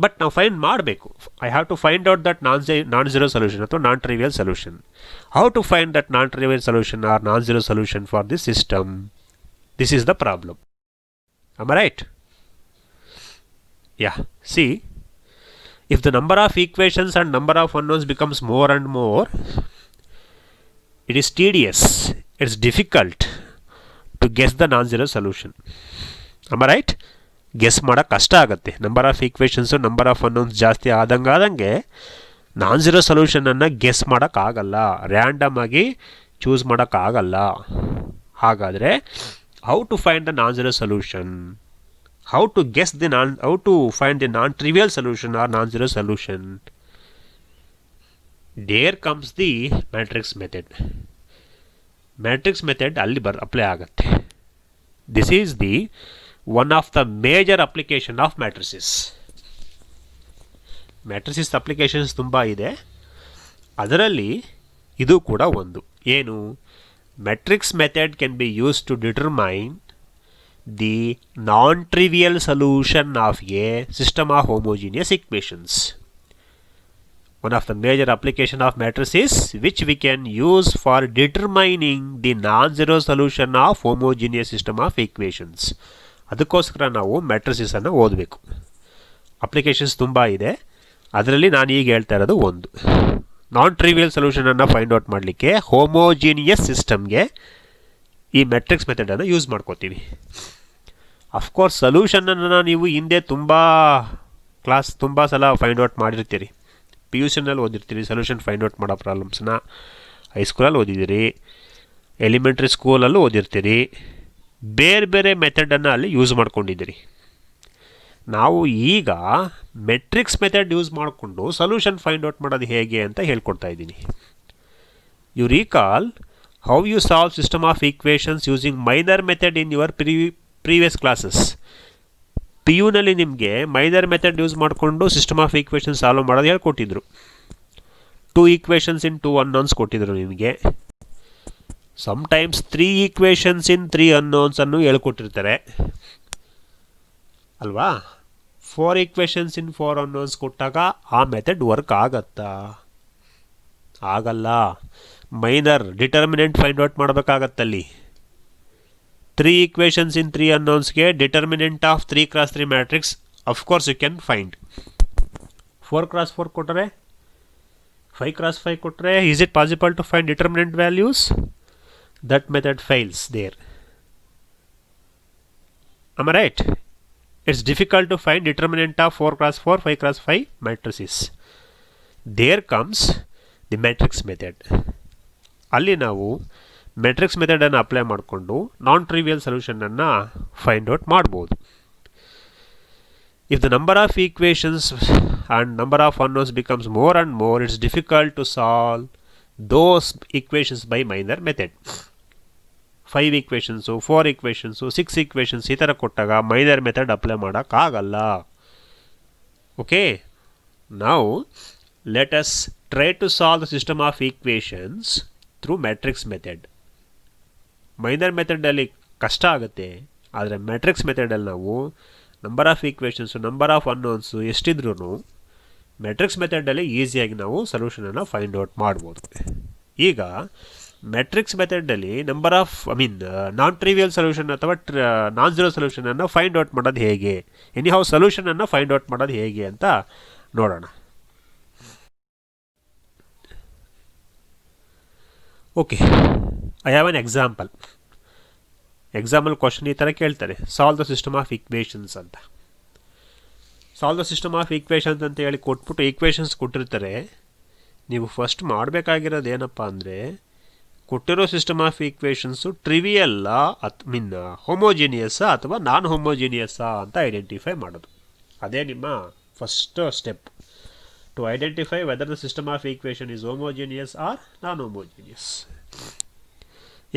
ಬಟ್ ನಾವು ಫೈಂಡ್ ಮಾಡಬೇಕು. I have to find out that non zero solution ಅಥವಾ non trivial solution. How to find that non trivial solution or non zero solution for this system? This is the problem. Am I right? Yeah, see, if the number of equations and number of unknowns becomes more and more, it is tedious, it's difficult to guess the non-zero solution. Am I right? Guess ಮಾಡೋಕ್ಕೆ ಕಷ್ಟ ಆಗುತ್ತೆ. Number of equations number of unknowns ಜಾಸ್ತಿ ಆದಂಗೆ ನಾನ್ ಝೀರೋ ಸೊಲ್ಯೂಷನನ್ನು ಗೆಸ್ ಮಾಡೋಕ್ಕಾಗಲ್ಲ, ರ್ಯಾಂಡಮ್ ಆಗಿ ಚೂಸ್ ಮಾಡೋಕ್ಕಾಗಲ್ಲ. ಹಾಗಾದರೆ how to find the non zero solution? How to guess how to find the non-trivial solution or non-zero solution? There comes the matrix method. Matrix method alli apply ಆಗುತ್ತೆ. This is the one of the major application of matrices. Matrices applications ತುಂಬ ಇದೆ, ಅದರಲ್ಲಿ ಇದು ಕೂಡ ಒಂದು. ಏನು? Matrix method can be used to determine the non-trivial solution of a system of homogeneous equations. One of the major application of matrices which we can use for determining the non-zero solution of homogeneous system of equations. ಅದಕ್ಕೋಸ್ಕರ ನಾವು matrices ಅನ್ನು ಓದಬೇಕು. ಅಪ್ಲಿಕೇಶನ್ಸ್ ತುಂಬ ಇದೆ, ಅದರಲ್ಲಿ ನಾನು ಈಗ ಹೇಳ್ತಾ ಇರೋದು ಒಂದು. ನಾನ್ ಟ್ರಿವಿಯಲ್ ಸೊಲ್ಯೂಷನನ್ನು ಫೈಂಡ್ ಔಟ್ ಮಾಡಲಿಕ್ಕೆ ಹೋಮೋಜಿನಿಯಸ್ ಸಿಸ್ಟಮ್ಗೆ ಈ ಮೆಟ್ರಿಕ್ಸ್ ಮೆಥಡನ್ನು ಯೂಸ್ ಮಾಡ್ಕೋತೀವಿ. ಅಫ್ಕೋರ್ಸ್ ಸೊಲ್ಯೂಷನನ್ನು ನೀವು ಹಿಂದೆ ತುಂಬ ಸಲ ಫೈಂಡ್ ಔಟ್ ಮಾಡಿರ್ತೀರಿ. ಪಿ ಯು ಸಿನಲ್ಲಿ ಓದಿರ್ತೀರಿ ಸೊಲ್ಯೂಷನ್ ಫೈಂಡ್ ಔಟ್ ಮಾಡೋ ಪ್ರಾಬ್ಲಮ್ಸ್ನ. ಹೈಸ್ಕೂಲಲ್ಲಿ ಓದಿದ್ದೀರಿ, ಎಲಿಮೆಂಟ್ರಿ ಸ್ಕೂಲಲ್ಲೂ ಓದಿರ್ತೀರಿ. ಬೇರೆ ಬೇರೆ ಮೆಥಡನ್ನು ಅಲ್ಲಿ ಯೂಸ್ ಮಾಡ್ಕೊಂಡಿದ್ದೀರಿ. ನಾವು ಈಗ ಮೆಟ್ರಿಕ್ಸ್ ಮೆಥಡ್ ಯೂಸ್ ಮಾಡಿಕೊಂಡು ಸೊಲ್ಯೂಷನ್ ಫೈಂಡ್ ಔಟ್ ಮಾಡೋದು ಹೇಗೆ ಅಂತ ಹೇಳ್ಕೊಡ್ತಾ ಇದ್ದೀನಿ. You recall how you solve system of equations using minor method in your previous classes. P ಯುನಲ್ಲಿ ನಿಮಗೆ ಮೈನರ್ ಮೆಥಡ್ ಯೂಸ್ ಮಾಡಿಕೊಂಡು ಸಿಸ್ಟಮ್ ಆಫ್ ಈಕ್ವೇಷನ್ಸ್ ಸಾಲ್ವ್ ಮಾಡೋದು ಹೇಳ್ಕೊಟ್ಟಿದ್ರು. 2 ಈಕ್ವೇಷನ್ಸ್ ಇನ್ 2 ಅನ್ನೋನ್ಸ್ ಕೊಟ್ಟಿದ್ರು ನಿಮಗೆ. ಸಮ್ಟೈಮ್ಸ್ 3 ಈಕ್ವೇಷನ್ಸ್ ಇನ್ 3 ಅನ್ನೋನ್ಸ್ ಅನ್ನು ಹೇಳ್ಕೊಟ್ಟಿರ್ತಾರೆ ಅಲ್ವಾ? 4 ಈಕ್ವೇಷನ್ಸ್ ಇನ್ 4 ಅನ್ನೋನ್ಸ್ ಕೊಟ್ಟಾಗ ಆ ಮೆಥಡ್ ವರ್ಕ್ ಆಗತ್ತಾ? ಆಗಲ್ಲ. ಮೈನರ್ ಡಿಟರ್ಮಿನೆಂಟ್ ಫೈಂಡ್ ಔಟ್ ಮಾಡಬೇಕಾಗತ್ತಲ್ಲಿ. 3 ಈಕ್ವೇಷನ್ಸ್ ಇನ್ 3 ಅನ್ನೋನ್ಸ್ಗೆ determinant of 3x3 matrix of course you can find. 4x4 ಕೊಟ್ಟರೆ, 5x5 ಕೊಟ್ಟರೆ, is it possible to find determinant values? That method fails there. Am I right? It's difficult to find determinant of 4x4, 5x5 matrices. There comes the matrix method. ಅಲ್ಲಿ ನಾವು ಮೆಟ್ರಿಕ್ಸ್ ಮೆಥಡನ್ನು ಅಪ್ಲೈ ಮಾಡಿಕೊಂಡು ನಾನ್ ಟ್ರಿವಿಯಲ್ ಸೊಲ್ಯೂಷನನ್ನು ಫೈಂಡ್ ಔಟ್ ಮಾಡ್ಬೋದು. If the number of equations and number of unknowns becomes more and more, it's difficult to solve those equations by minor method. 5 equations, 4 equations, 6 equations ಈ ಥರ ಕೊಟ್ಟಾಗ ಮೈನರ್ ಮೆಥಡ್ ಅಪ್ಲೈ ಮಾಡೋಕ್ಕಾಗಲ್ಲ. ಓಕೆ, ನಾವು let us try to solve the system of equations through matrix method. Minor ಮೆಥಡಲ್ಲಿ ಕಷ್ಟ ಆಗುತ್ತೆ, ಆದರೆ ಮ್ಯಾಟ್ರಿಕ್ಸ್ ಮೆಥಡಲ್ಲಿ ನಾವು number of equations, number of unknowns ಎಷ್ಟಿದ್ರೂ ಮ್ಯಾಟ್ರಿಕ್ಸ್ ಮೆಥಡಲ್ಲಿ ಈಸಿಯಾಗಿ ನಾವು ಸೊಲ್ಯೂಷನನ್ನು ಫೈಂಡ್ ಔಟ್ ಮಾಡ್ಬೋದು. ಈಗ ಮ್ಯಾಟ್ರಿಕ್ಸ್ ಮೆಥಡಲ್ಲಿ ನಾನ್ ಟ್ರಿವಿಯಲ್ ಸೊಲ್ಯೂಷನ್ ಅಥವಾ ನಾನ್ ಝೀರೋ ಸೊಲ್ಯೂಷನನ್ನು ಫೈಂಡ್ ಔಟ್ ಮಾಡೋದು ಹೇಗೆ, ಎನಿಹೌ ಸೊಲ್ಯೂಷನನ್ನು ಫೈಂಡ್ ಔಟ್ ಮಾಡೋದು ಹೇಗೆ ಅಂತ ನೋಡೋಣ. Okay, I have an example question ಈ ಥರ ಕೇಳ್ತಾರೆ, solve the system of equations ಅಂತ. Solve the system of equations ಅಂತ ಹೇಳಿ ಕೊಟ್ಬಿಟ್ಟು ಈಕ್ವೇಷನ್ಸ್ ಕೊಟ್ಟಿರ್ತಾರೆ. ನೀವು ಫಸ್ಟ್ ಮಾಡಬೇಕಾಗಿರೋದು ಏನಪ್ಪ ಅಂದರೆ, ಕೊಟ್ಟಿರೋ ಸಿಸ್ಟಮ್ ಆಫ್ ಈಕ್ವೇಷನ್ಸು ಟ್ರಿವಿಯಲ್ಲಾ ಹೋಮೋಜಿನಿಯಸ್ಸಾ ಅಥವಾ ನಾನ್ ಹೋಮೋಜಿನಿಯಸ್ಸಾ ಅಂತ ಐಡೆಂಟಿಫೈ ಮಾಡೋದು. ಅದೇ ನಿಮ್ಮ first step. To identify whether the system of equation is homogeneous or non-homogeneous.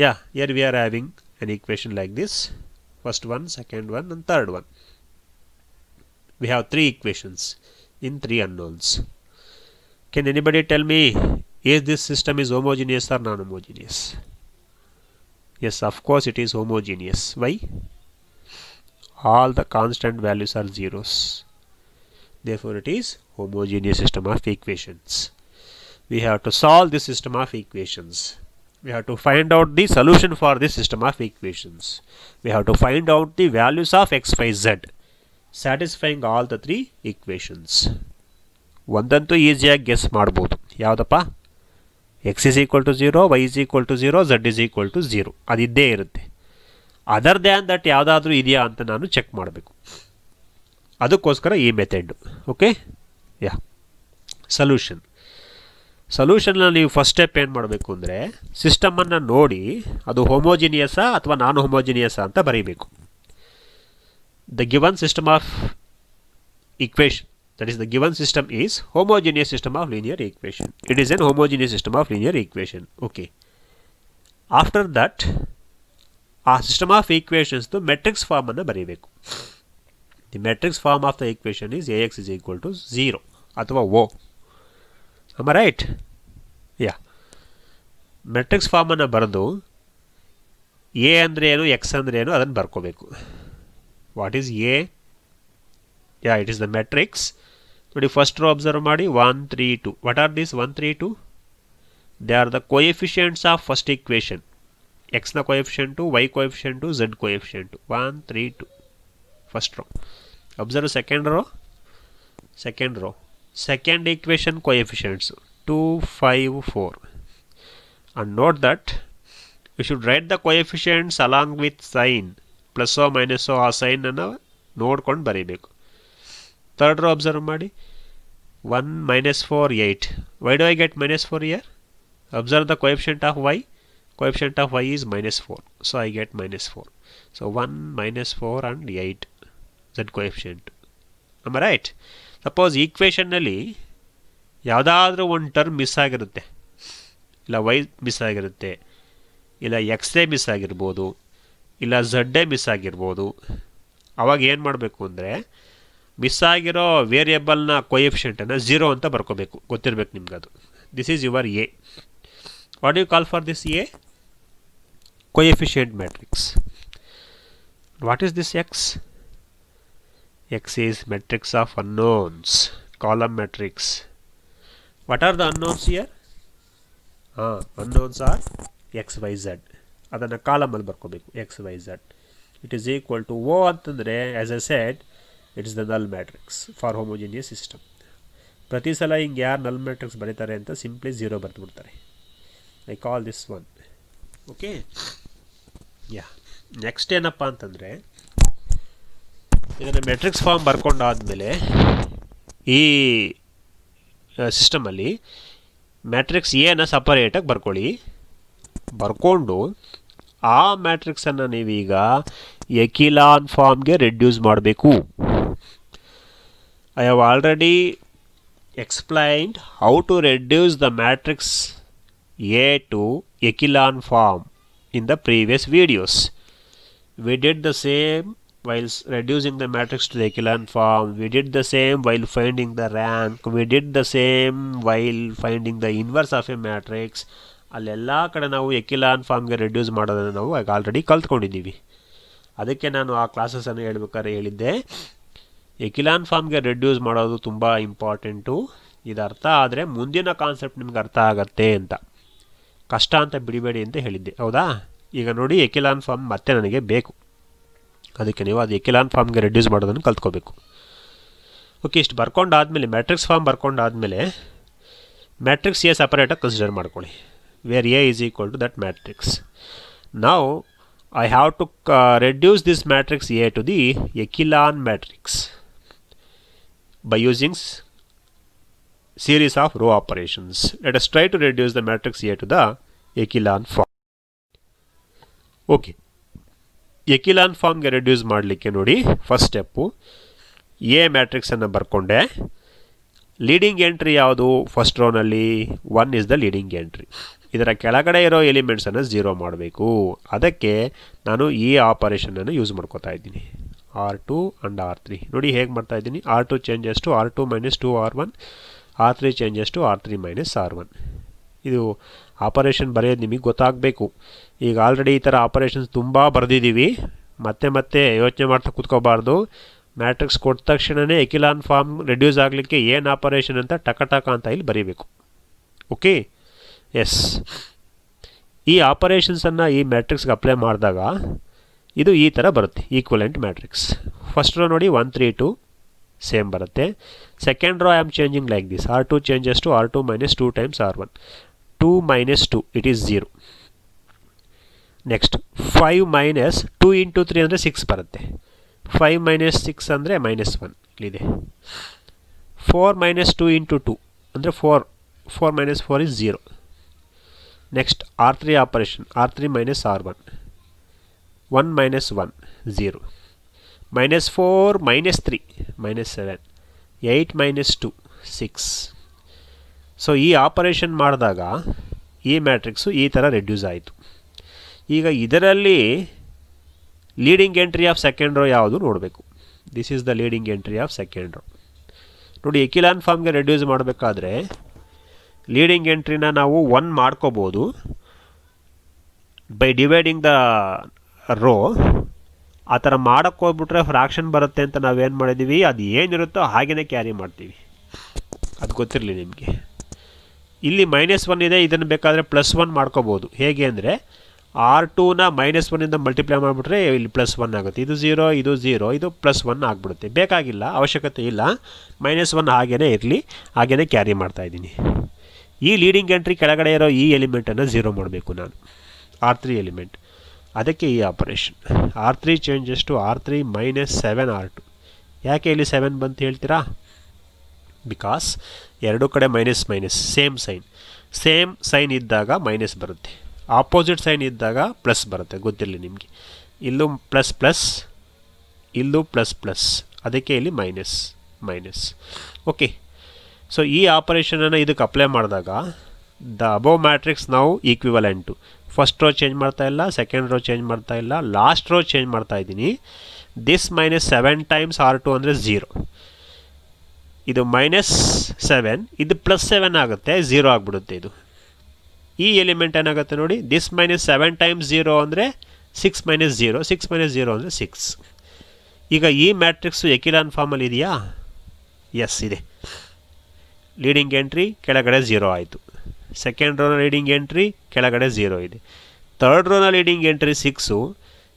Yeah, here we are having an equation like this. First one, second one and third one. We have 3 equations in 3 unknowns. Can anybody tell me, is this system is homogeneous or non-homogeneous? Yes, of course it is homogeneous. Why? all the constant values are zeros. Therefore it is homogeneous system of equations. We have to solve this system of equations. We have to find out the solution for this system of equations. We have to find out the values of x, y, z satisfying all the three equations. ಒಂದಂತೂ ಈಸಿಯಾಗಿ ಗೆಸ್ ಮಾಡ್ಬೋದು. ಯಾವುದಪ್ಪ? x is equal to 0, y is equal to 0, z is equal to 0. ಅದಿದ್ದೇ ಇರುತ್ತೆ. ಅದರ್ ದ್ಯಾನ್ ದಟ್ ಯಾವುದಾದ್ರೂ ಇದೆಯಾ ಅಂತ ನಾನು ಚೆಕ್ ಮಾಡಬೇಕು. ಅದಕ್ಕೋಸ್ಕರ ಈ ಮೆಥಡ್. ಓಕೆ, ಯಾ. ಸೊಲ್ಯೂಷನ್ನ ನೀವು ಫಸ್ಟ್ ಸ್ಟೆಪ್ ಏನು ಮಾಡಬೇಕು ಅಂದರೆ ಸಿಸ್ಟಮನ್ನು ನೋಡಿ ಅದು ಹೋಮೋಜಿನಿಯಸಾ ಅಥವಾ ನಾನ್ ಹೋಮೋಜಿನಿಯಸಾ ಅಂತ ಬರೀಬೇಕು. The given system of equation, that is the given system is homogeneous system of linear equation. It is an homogeneous system of linear equation. Okay, after that ಆ ಸಿಸ್ಟಮ್ ಆಫ್ ಈಕ್ವೇಷನ್ಸ್ ಮೆಟ್ರಿಕ್ಸ್ ಫಾರ್ಮನ್ನು ಬರೀಬೇಕು. The matrix form of the equation is AX is equal to 0 ಅಥವಾ O. am I right? Yeah, matrix ಫಾರ್ಮನ್ನು ಬರೆದು ಎ ಅಂದರೆ ಏನು, ಎಕ್ಸ್ ಅಂದರೆ ಏನು ಅದನ್ನು ಬರ್ಕೋಬೇಕು. What is A? Yeah, it is the matrix. ನೋಡಿ, ಫಸ್ಟ್ ರೋ ಅಬ್ಸರ್ವ್ ಮಾಡಿ, 1 3 2. What are this 1 3 2? They are the coefficients of first equation. x ನ coefficient, y coefficient, z coefficient. 1 3 2 first row. Observe second row. Second equation coefficients 2 5 4. and note that you should write the coefficients along with sign, plus ಓ ಮೈನಸ್ ಓ. ಆ ಸೈನನ್ನು ನೋಡ್ಕೊಂಡು ಬರೀಬೇಕು. ಥರ್ಡ್ ರೋ ಅಬ್ಸರ್ವ್ ಮಾಡಿ, 1 -4 8. why do I get -4 here? Observe the coefficient of y. Coefficient of y is -4, so I get -4. So 1 -4 and 8 z coefficient. am I right? Suppose ಈಕ್ವೇಷನ್ನಲ್ಲಿ ಯಾವುದಾದ್ರೂ ಒಂದು ಟರ್ಮ್ ಮಿಸ್ ಆಗಿರುತ್ತೆ, ಇಲ್ಲ y ಮಿಸ್ ಆಗಿರುತ್ತೆ, ಇಲ್ಲ ಎಕ್ಸೇ ಮಿಸ್ ಆಗಿರ್ಬೋದು, ಇಲ್ಲ ಝಡ್ಡೇ ಮಿಸ್ ಆಗಿರ್ಬೋದು. ಅವಾಗ ಏನು ಮಾಡಬೇಕು ಅಂದರೆ ಮಿಸ್ ಆಗಿರೋ ವೇರಿಯೇಬಲ್ನ ಕೋಎಫಿಷಿಯೆಂಟನ್ನು 0 ಅಂತ ಬರ್ಕೋಬೇಕು. ಗೊತ್ತಿರಬೇಕು ನಿಮ್ಗೆ ಅದು. This is your A. What you call for this A? coefficient matrix. What is this x? X is matrix of unknowns, column matrix. What are the unknowns here? Unknowns are x y z. ಅದನ್ನು ಕಾಲಮ್ ಅಲ್ಲಿ ಬರ್ಕೋಬೇಕು, x y z. It is equal to O ಅಂತಂದರೆ, as I said, it is the null matrix for homogeneous system. ಪ್ರತಿ ಸಲ ಹಿಂಗೆ ಯಾರು null matrix ಬರೀತಾರೆ ಅಂತ simply 0 ಬರೆದುಬಿಡ್ತಾರೆ. I call this one. Okay, yeah. Next ಏನಪ್ಪ ಅಂತಂದರೆ, ಇದನ್ನು ಮೆಟ್ರಿಕ್ಸ್ ಫಾರ್ಮ್ ಬರ್ಕೊಂಡಾದಮೇಲೆ ಈ ಸಿಸ್ಟಮಲ್ಲಿ ಮ್ಯಾಟ್ರಿಕ್ಸ್ ಎನ ಸಪರೇಟಾಗಿ ಬರ್ಕೊಂಡು ಆ ಮ್ಯಾಟ್ರಿಕ್ಸನ್ನು ನೀವೀಗ ಎಕಿಲಾನ್ ಫಾರ್ಮ್ಗೆ ರೆಡ್ಯೂಸ್ ಮಾಡಬೇಕು. I have already explained how to reduce the matrix A to echelon form in the previous videos. We did the same while reducing the matrix to the echelon form. We did the same while finding the rank. We did the same while finding the inverse of a matrix. ಅಲ್ಲೆಲ್ಲ ಕಡೆ ನಾವು ಎಕಿಲಾನ್ ಫಾರ್ಮ್ಗೆ ರೆಡ್ಯೂಸ್ ಮಾಡೋದನ್ನು ನಾವು ಆಲ್ರೆಡಿ ಕಲ್ತ್ಕೊಂಡಿದ್ದೀವಿ. ಅದಕ್ಕೆ ನಾನು ಆ ಕ್ಲಾಸಸನ್ನು ಹೇಳ್ಬೇಕಾದ್ರೆ ಹೇಳಿದ್ದೆ, ಎಕಿಲಾನ್ ಫಾರ್ಮ್ಗೆ ರೆಡ್ಯೂಸ್ ಮಾಡೋದು ತುಂಬ ಇಂಪಾರ್ಟೆಂಟು. ಇದು ಅರ್ಥ ಆದರೆ ಮುಂದಿನ ಕಾನ್ಸೆಪ್ಟ್ ನಿಮ್ಗೆ ಅರ್ಥ ಆಗತ್ತೆ ಅಂತ. ಕಷ್ಟ ಅಂತ ಬಿಡಿಬೇಡಿ ಅಂತ ಹೇಳಿದ್ದೆ, ಹೌದಾ? ಈಗ ನೋಡಿ, ಎಕಿಲಾನ್ ಫಾರ್ಮ್ ಮತ್ತೆ ನನಗೆ ಬೇಕು. ಅದಕ್ಕೆ ನೀವು ಅದು ಎಕಿಲಾನ್ ಫಾರ್ಮ್ಗೆ ರೆಡ್ಯೂಸ್ ಮಾಡೋದನ್ನು ಕಲ್ತ್ಕೋಬೇಕು. ಓಕೆ, ಇಷ್ಟು ಬರ್ಕೊಂಡಾದಮೇಲೆ ಮ್ಯಾಟ್ರಿಕ್ಸ್ ಫಾರ್ಮ್ ಬರ್ಕೊಂಡಾದಮೇಲೆ ಮ್ಯಾಟ್ರಿಕ್ಸ್ ಎ ಸಪರೇಟಾಗಿ ಕನ್ಸಿಡರ್ ಮಾಡ್ಕೊಳ್ಳಿ, where A is equal to that matrix. ನಾವು I have to reduce this matrix A to the echelon matrix by using series of row operations. Let us try to reduce the matrix A to the echelon form. Okay, echelon form ಗೆ ರೆಡ್ಯೂಸ್ ಮಾಡಲಿಕ್ಕೆ ನೋಡಿ, ಫಸ್ಟ್ ಸ್ಟೆಪ್ಪು ಎ ಮ್ಯಾಟ್ರಿಕ್ಸನ್ನು ಬರ್ಕೊಂಡೆ. ಲೀಡಿಂಗ್ ಎಂಟ್ರಿ ಯಾವುದು? ಫಸ್ಟ್ ರೋನಲ್ಲಿ 1 ಇಸ್ ದ ಲೀಡಿಂಗ್ ಎಂಟ್ರಿ. ಇದರ ಕೆಳಗಡೆ ಇರೋ ಎಲಿಮೆಂಟ್ಸನ್ನು 0 ಮಾಡಬೇಕು. ಅದಕ್ಕೆ ನಾನು ಈ ಆಪರೇಷನನ್ನು ಯೂಸ್ ಮಾಡ್ಕೋತಾ ಇದ್ದೀನಿ, R2 and R3. ನೋಡಿ ಹೇಗೆ ಮಾಡ್ತಾ ಇದ್ದೀನಿ. R2 changes to R2 - 2R1, R3 changes to R3 - R1. ಇದು ಆಪರೇಷನ್ ಬರೆಯೋದು ನಿಮಗೆ ಗೊತ್ತಾಗಬೇಕು. ಈಗ ಆಲ್ರೆಡಿ ಈ ಥರ ಆಪರೇಷನ್ಸ್ ತುಂಬ ಬರೆದಿದ್ದೀವಿ. ಮತ್ತೆ ಯೋಚನೆ ಮಾಡ್ತಾ ಕೂತ್ಕೋಬಾರ್ದು. ಮ್ಯಾಟ್ರಿಕ್ಸ್ ಕೊಟ್ಟ ತಕ್ಷಣವೇ ಎಕಿಲಾನ್ ಫಾರ್ಮ್ ರೆಡ್ಯೂಸ್ ಆಗಲಿಕ್ಕೆ ಏನು ಆಪರೇಷನ್ ಅಂತ ಟಕ ಅಂತ ಇಲ್ಲಿ ಬರೀಬೇಕು. Okay, yes. ಈ ಆಪರೇಷನ್ಸನ್ನು ಈ ಮ್ಯಾಟ್ರಿಕ್ಸ್ಗೆ ಅಪ್ಲೈ ಮಾಡಿದಾಗ ಇದು ಈ ಥರ ಬರುತ್ತೆ, ಈಕ್ವಲೆಂಟ್ ಮ್ಯಾಟ್ರಿಕ್ಸ್. ಫಸ್ಟ್ ರೋ ನೋಡಿ 1 3 2 ಸೇಮ್ ಬರುತ್ತೆ. Second row I am changing like this, R2 changes to R2 minus 2 times R1, 2 minus 2 it is 0. Next 5 minus 2 into 3 ಅಂದರೆ 6 ಬರುತ್ತೆ. 5 minus 6 ಅಂದರೆ -1 ಇಲ್ಲಿದೆ. 4 minus 2 into 2 ಅಂದರೆ 4 minus 4 is 0. Next R3 operation, R3 minus R1, 1 minus 1 0, -4 -3 -7, 8 minus 2 6. So ಈ ಆಪರೇಷನ್ ಮಾಡಿದಾಗ ಈ ಮ್ಯಾಟ್ರಿಕ್ಸು ಈ ಥರ ರೆಡ್ಯೂಸ್ ಆಯಿತು. ಈಗ ಇದರಲ್ಲಿ leading entry of second row ಯಾವುದು ನೋಡಬೇಕು. This is the leading entry of second row. ನೋಡಿ, ಎಕಿಲಾನ್ ಫಾರ್ಮ್ಗೆ ರೆಡ್ಯೂಸ್ ಮಾಡಬೇಕಾದ್ರೆ ಲೀಡಿಂಗ್ ಎಂಟ್ರಿನ ನಾವು 1 ಮಾಡ್ಕೋಬೋದು ಬೈ ಡಿವೈಡಿಂಗ್ ದ ರೋ. ಆ ಥರ ಮಾಡೋಕ್ಕೆ ಹೋಗ್ಬಿಟ್ರೆ ಫ್ರಾಕ್ಷನ್ ಬರುತ್ತೆ ಅಂತ ನಾವೇನು ಮಾಡಿದ್ದೀವಿ, ಅದು ಏನಿರುತ್ತೋ ಹಾಗೆಯೇ ಕ್ಯಾರಿ ಮಾಡ್ತೀವಿ. ಅದು ಗೊತ್ತಿರಲಿ ನಿಮಗೆ. ಇಲ್ಲಿ -1 ಇದೆ, ಇದನ್ನು ಬೇಕಾದರೆ +1 ಮಾಡ್ಕೋಬೋದು. ಹೇಗೆ ಅಂದರೆ R2ನ -1ಇಂದ ಮಲ್ಟಿಪ್ಲೈ ಮಾಡಿಬಿಟ್ರೆ ಇಲ್ಲಿ +1 ಆಗುತ್ತೆ. ಇದು 0, ಇದು 0, ಇದು +1 ಆಗಿಬಿಡುತ್ತೆ. ಬೇಕಾಗಿಲ್ಲ, ಅವಶ್ಯಕತೆ ಇಲ್ಲ. -1 ಹಾಗೇ ಇರಲಿ, ಹಾಗೇ ಕ್ಯಾರಿ ಮಾಡ್ತಾಯಿದ್ದೀನಿ. ಈ ಲೀಡಿಂಗ್ ಎಂಟ್ರಿ ಕೆಳಗಡೆ ಇರೋ ಈ ಎಲಿಮೆಂಟನ್ನು 0 ಮಾಡಬೇಕು ನಾನು, R3 ಎಲಿಮೆಂಟ್. ಅದಕ್ಕೆ ಈ operation. R3 changes to R3 minus 7 R2. ಯಾಕೆ ಇಲ್ಲಿ 7 ಬಂತು ಹೇಳ್ತೀರಾ? ಬಿಕಾಸ್ ಎರಡು ಕಡೆ ಮೈನಸ್ ಸೇಮ್ ಸೈನ್ ಇದ್ದಾಗ ಮೈನಸ್ ಬರುತ್ತೆ, ಆಪೋಸಿಟ್ ಸೈನ್ ಇದ್ದಾಗ ಪ್ಲಸ್ ಬರುತ್ತೆ. ಗೊತ್ತಿರಲಿ ನಿಮಗೆ. ಇಲ್ಲೂ ಪ್ಲಸ್, ಇಲ್ಲೂ ಪ್ಲಸ್, ಅದಕ್ಕೆ ಇಲ್ಲಿ ಮೈನಸ್. ಓಕೆ, ಸೊ ಈ ಆಪರೇಷನನ್ನು ಇದಕ್ಕೆ ಅಪ್ಲೈ ಮಾಡಿದಾಗ ದ ಅಬೋವ್ ಮ್ಯಾಟ್ರಿಕ್ಸ್ ನಾವು ಈಕ್ವಿವಲೆಂಟು. ಫಸ್ಟ್ ರೋ ಚೇಂಜ್ ಮಾಡ್ತಾ ಇಲ್ಲ, ಸೆಕೆಂಡ್ ರೋ ಚೇಂಜ್ ಮಾಡ್ತಾ ಇಲ್ಲ, ಲಾಸ್ಟ್ ರೋ ಚೇಂಜ್ ಮಾಡ್ತಾ ಇದ್ದೀನಿ. ದಿಸ್ -7 times R2 ಅಂದರೆ 0. ಇದು -7, ಇದು +7 ಆಗುತ್ತೆ, 0 ಆಗಿಬಿಡುತ್ತೆ. ಇದು ಈ ಎಲಿಮೆಂಟ್ ಏನಾಗುತ್ತೆ ನೋಡಿ, ದಿಸ್ -7 times 0 ಅಂದರೆ 6 - 0, 6 - 0 ಅಂದರೆ 6. ಈಗ ಈ ಮ್ಯಾಟ್ರಿಕ್ಸು ಎಕಿಲಾನ್ ಫಾರ್ಮಲ್ಲಿ ಇದೆಯಾ? ಎಸ್ ಇದೆ. ಲೀಡಿಂಗ್ ಎಂಟ್ರಿ ಕೆಳಗಡೆ 0 ಆಯಿತು. ಸೆಕೆಂಡ್ ರೋನ ಲೀಡಿಂಗ್ ಎಂಟ್ರಿ ಕೆಳಗಡೆ 0 ಇದೆ. ಥರ್ಡ್ ರೋನ ಲೀಡಿಂಗ್ ಎಂಟ್ರಿ 6.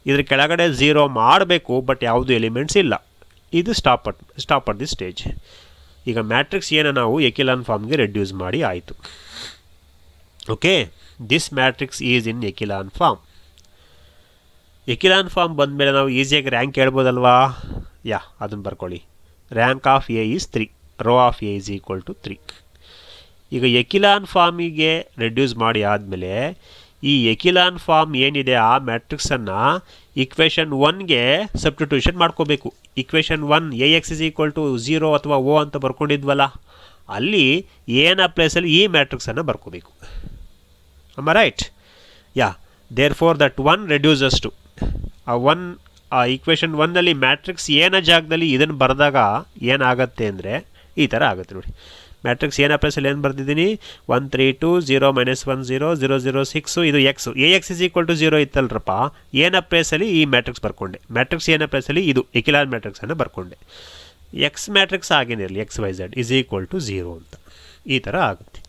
ಇದ್ರ ಕೆಳಗಡೆ 0 ಮಾಡಬೇಕು, ಬಟ್ ಯಾವುದು ಎಲಿಮೆಂಟ್ಸ್ ಇಲ್ಲ. ಇದು ಸ್ಟಾಪ್ ಅಟ್ ದಿ ಸ್ಟೇಜ್. ಈಗ ಮ್ಯಾಟ್ರಿಕ್ಸ್ ಏನು ನಾವು ಎಕಿಲಾನ್ ಫಾರ್ಮ್ಗೆ ರೆಡ್ಯೂಸ್ ಮಾಡಿ ಆಯಿತು. Okay, this matrix is in echelon form. Echelon form ಬಂದಮೇಲೆ ನಾವು ಈಸಿಯಾಗಿ ರ್ಯಾಂಕ್ ಹೇಳ್ಬೋದಲ್ವಾ? ಅದನ್ನು ಬರ್ಕೊಳ್ಳಿ. Rank of A is 3, row of A is equal to 3. ಈಗ ಎಕಿಲಾನ್ ಫಾರ್ಮಿಗೆ ರೆಡ್ಯೂಸ್ ಮಾಡಿ ಆದಮೇಲೆ ಈ ಎಕಿಲಾನ್ ಫಾರ್ಮ್ ಏನಿದೆ ಆ ಮ್ಯಾಟ್ರಿಕ್ಸನ್ನು ಇಕ್ವೇಷನ್ 1ಗೆ ಸಬ್ಸ್ಟಿಟ್ಯೂಷನ್ ಮಾಡ್ಕೋಬೇಕು. ಇಕ್ವೇಷನ್ 1 AX = 0 ಅಥವಾ O ಅಂತ ಬರ್ಕೊಂಡಿದ್ವಲ್ಲ, ಅಲ್ಲಿ ಏನ ಪ್ಲೇಸಲ್ಲಿ ಈ ಮ್ಯಾಟ್ರಿಕ್ಸನ್ನು ಬರ್ಕೋಬೇಕು. Am I right? Therefore that 1 reduces to ಆ ಇಕ್ವೇಷನ್ 1ನಲ್ಲಿ ಮ್ಯಾಟ್ರಿಕ್ಸ್ ಏನ ಜಾಗದಲ್ಲಿ ಇದನ್ನು ಬರೆದಾಗ ಏನಾಗುತ್ತೆ ಅಂದರೆ ಈ ಥರ ಆಗುತ್ತೆ ನೋಡಿ. ಮ್ಯಾಟ್ರಿಕ್ಸ್ ಏನ ಪ್ಲೇಸಲ್ಲಿ ಏನು ಬರೆದಿದ್ದೀನಿ? 1 3 2 0 -1 0 0 0 6. ಇದು ಎಕ್ಸ್. AX = 0 ಇತ್ತಲ್ರಪ್ಪ, ಏನ ಪ್ಲೇಸಲ್ಲಿ ಈ ಮ್ಯಾಟ್ರಿಕ್ಸ್ ಬರ್ಕೊಂಡೆ. ಮ್ಯಾಟ್ರಿಕ್ಸ್ ಏನ ಪ್ಲೇಸಲ್ಲಿ ಇದು ಎಕಿಲಾನ್ ಮ್ಯಾಟ್ರಿಕ್ಸನ್ನು ಬರ್ಕೊಂಡೆ. ಎಕ್ಸ್ ಮ್ಯಾಟ್ರಿಕ್ಸ್ ಆಗೇನಿರಲಿ, XYZ = 0 ಅಂತ ಈ ಥರ ಆಗುತ್ತೆ.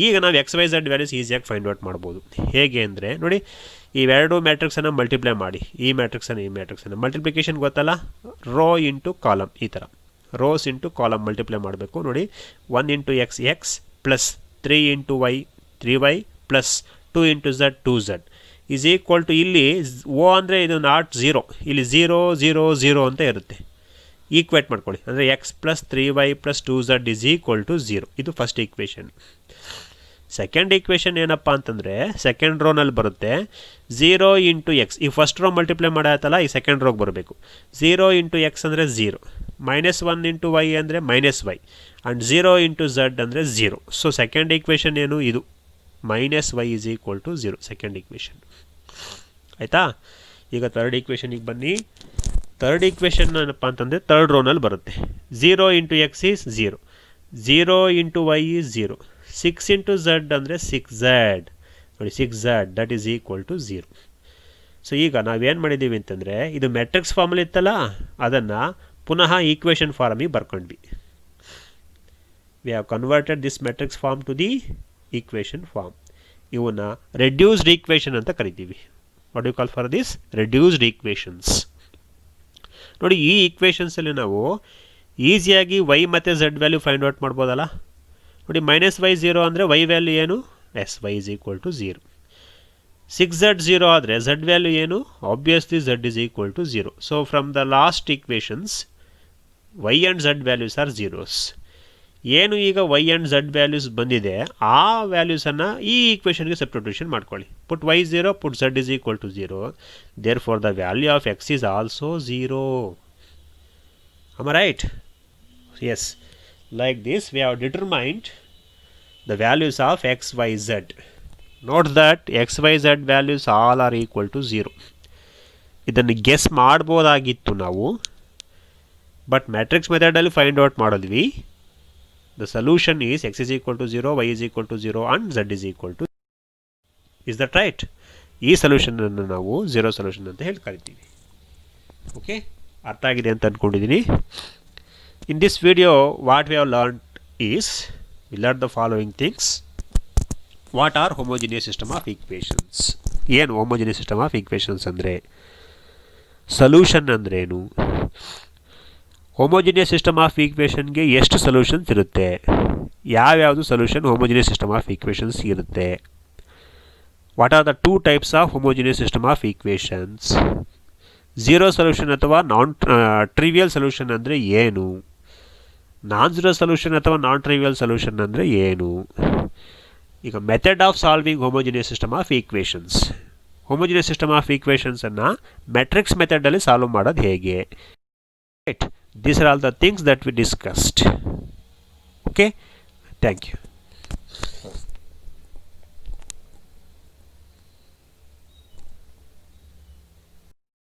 ಈಗ ನಾವು XYZ ವ್ಯಾಲ್ಯೂಸ್ ಈಸಿಯಾಗಿ ಫೈಂಡ್ ಔಟ್ ಮಾಡ್ಬೋದು. ಹೇಗೆ ಅಂದರೆ ನೋಡಿ, ಇವೆರಡು ಮ್ಯಾಟ್ರಿಕ್ಸನ್ನು ಮಲ್ಟಿಪ್ಲೈ ಮಾಡಿ, ಈ ಮ್ಯಾಟ್ರಿಕ್ಸನ್ನು ಮಲ್ಟಿಪ್ಲಿಕೇಶನ್ ಗೊತ್ತಲ್ಲ, ರೋ ಇಂಟು ಕಾಲಮ್. ಈ ಥರ ರೋಸ್ ಇಂಟು ಕಾಲಮ್ ಮಲ್ಟಿಪ್ಲೈ ಮಾಡಬೇಕು. ನೋಡಿ, 1 × X plus 3 × Y 3Y plus 2 × Z 2Z is equal to, ಇಲ್ಲಿ O ಅಂದರೆ ಇದು ನಾಟ್ 0, ಇಲ್ಲಿ 0 0 0 ಅಂತ ಇರುತ್ತೆ. ಈಕ್ವೇಟ್ ಮಾಡ್ಕೊಳ್ಳಿ. ಅಂದರೆ X plus 3Y plus 2Z is equal to 0. ಇದು ಫಸ್ಟ್ ಈಕ್ವೇಷನ್. ಸೆಕೆಂಡ್ ಈಕ್ವೇಷನ್ ಏನಪ್ಪ ಅಂತಂದರೆ ಸೆಕೆಂಡ್ ರೋನಲ್ಲಿ ಬರುತ್ತೆ 0 × X. ಈ ಫಸ್ಟ್ ರೋ ಮಲ್ಟಿಪ್ಲೈ ಮಾಡಾಯ್ತಲ್ಲ, ಈ ಸೆಕೆಂಡ್ ರೋಗೆ ಬರಬೇಕು. 0 × X ಅಂದರೆ 0, -1 × Y ಅಂದರೆ -Y, ಆ್ಯಂಡ್ 0 × Z ಅಂದರೆ 0. ಸೊ ಸೆಕೆಂಡ್ ಈಕ್ವೇಷನ್ ಏನು? ಇದು -Y = 0 ಸೆಕೆಂಡ್ ಈಕ್ವೇಷನ್. ಆಯಿತಾ? ಈಗ ಥರ್ಡ್ ಈಕ್ವೇಷನಿಗೆ ಬನ್ನಿ. ಥರ್ಡ್ ಈಕ್ವೇಷನ್ ಏನಪ್ಪ ಅಂತಂದರೆ ಥರ್ಡ್ ರೋನಲ್ಲಿ ಬರುತ್ತೆ. 0 × X is 0, 0 × Y is 0, 6 × Z ಅಂದರೆ 6Z. ನೋಡಿ, 6Z that is equal to 0. So ಈಗ ನಾವೇನು ಮಾಡಿದ್ದೀವಿ ಅಂತಂದರೆ ಇದು ಮ್ಯಾಟ್ರಿಕ್ಸ್ ಫಾರ್ಮಲ್ಲಿ ಇತ್ತಲ್ಲ ಅದನ್ನು ಪುನಃ ಈಕ್ವೇಷನ್ ಫಾರ್ಮಿಗೆ ಬರ್ಕೊಂಡ್ವಿ. We have converted this matrix form to the equation form. ಇವನ್ನ ರೆಡ್ಯೂಸ್ಡ್ ಈಕ್ವೇಷನ್ ಅಂತ ಕರಿತೀವಿ. What you call for this? Reduced equations. ನೋಡಿ, ಈ ಈಕ್ವೇಷನ್ಸಲ್ಲಿ ನಾವು ಈಸಿಯಾಗಿ y ಮತ್ತು z ವ್ಯಾಲ್ಯೂ ಫೈಂಡ್ ಔಟ್ ಮಾಡ್ಬೋದಲ್ಲ. ನೋಡಿ, -y0 ಅಂದರೆ y ವ್ಯಾಲ್ಯೂ ಏನು? Yes, y is equal to 0. 6z 0 ಆದರೆ z ವ್ಯಾಲ್ಯೂ ಏನು? Obviously z is equal to 0. So from the last equations y and z values are zeros. ಏನು ಈಗ y ಆ್ಯಂಡ್ z ವ್ಯಾಲ್ಯೂಸ್ ಬಂದಿದೆ ಆ ವ್ಯಾಲ್ಯೂಸನ್ನು ಈ ಈಕ್ವೇಷನ್ಗೆ ಸಬ್ಸ್ಟಿಟ್ಯೂಷನ್ ಮಾಡ್ಕೊಳ್ಳಿ. Put y 0, put z is equal to 0. Therefore the value of x is also 0. Am I right? Yes. Like this we have determined the values of x, y, z. Note that x, y, z values all are equal to 0. ಇದನ್ನು ಗೆಸ್ ಮಾಡ್ಬೋದಾಗಿತ್ತು ನಾವು, ಬಟ್ ಮ್ಯಾಟ್ರಿಕ್ಸ್ ಮೆಥಡಲ್ಲಿ ಫೈಂಡ್ ಔಟ್ ಮಾಡಿದ್ವಿ. The solution is x is equal to 0, y is equal to 0 and z is equal to. Is that right? ಈ ಸೊಲ್ಯೂಷನನ್ನು ನಾವು ಝೀರೋ ಸೊಲ್ಯೂಷನ್ ಅಂತ ಹೇಳಿ ಕರಿತೀವಿ. ಓಕೆ, ಅರ್ಥ ಆಗಿದೆ ಅಂತ ಅಂದ್ಕೊಂಡಿದ್ದೀನಿ. In this video what we have learned is, we learned the following things. What are homogeneous system of equations? ಏನು homogeneous system of equations ಅಂದರೆ? ಸೊಲ್ಯೂಷನ್ ಅಂದ್ರೇನು? homogeneous system of equationಗೆ ಎಷ್ಟು ಸೊಲ್ಯೂಷನ್ಸ್ ಇರುತ್ತೆ? ಯಾವ್ಯಾವುದು solution homogeneous system of equations ಇರುತ್ತೆ? What are the two types of homogeneous system of equations? Zero solution ಅಥವಾ ಟ್ರಿವಿಯಲ್ ಸೊಲ್ಯೂಷನ್ ಅಂದರೆ ಏನು? ನಾನ್ ಝೀರೋ ಸೊಲ್ಯೂಷನ್ ಅಥವಾ ನಾನ್ ಟ್ರಿವಿಯಲ್ ಸೊಲ್ಯೂಷನ್ ಅಂದರೆ ಏನು? ಈಗ method of solving homogeneous system of equations. Homogeneous system of ಈಕ್ವೇಷನ್ಸನ್ನು ಮ್ಯಾಟ್ರಿಕ್ಸ್ ಮೆಥಡಲ್ಲಿ ಸಾಲ್ವ್ ಮಾಡೋದು ಹೇಗೆ? Right, these are all the things that we discussed. Okay, thank you.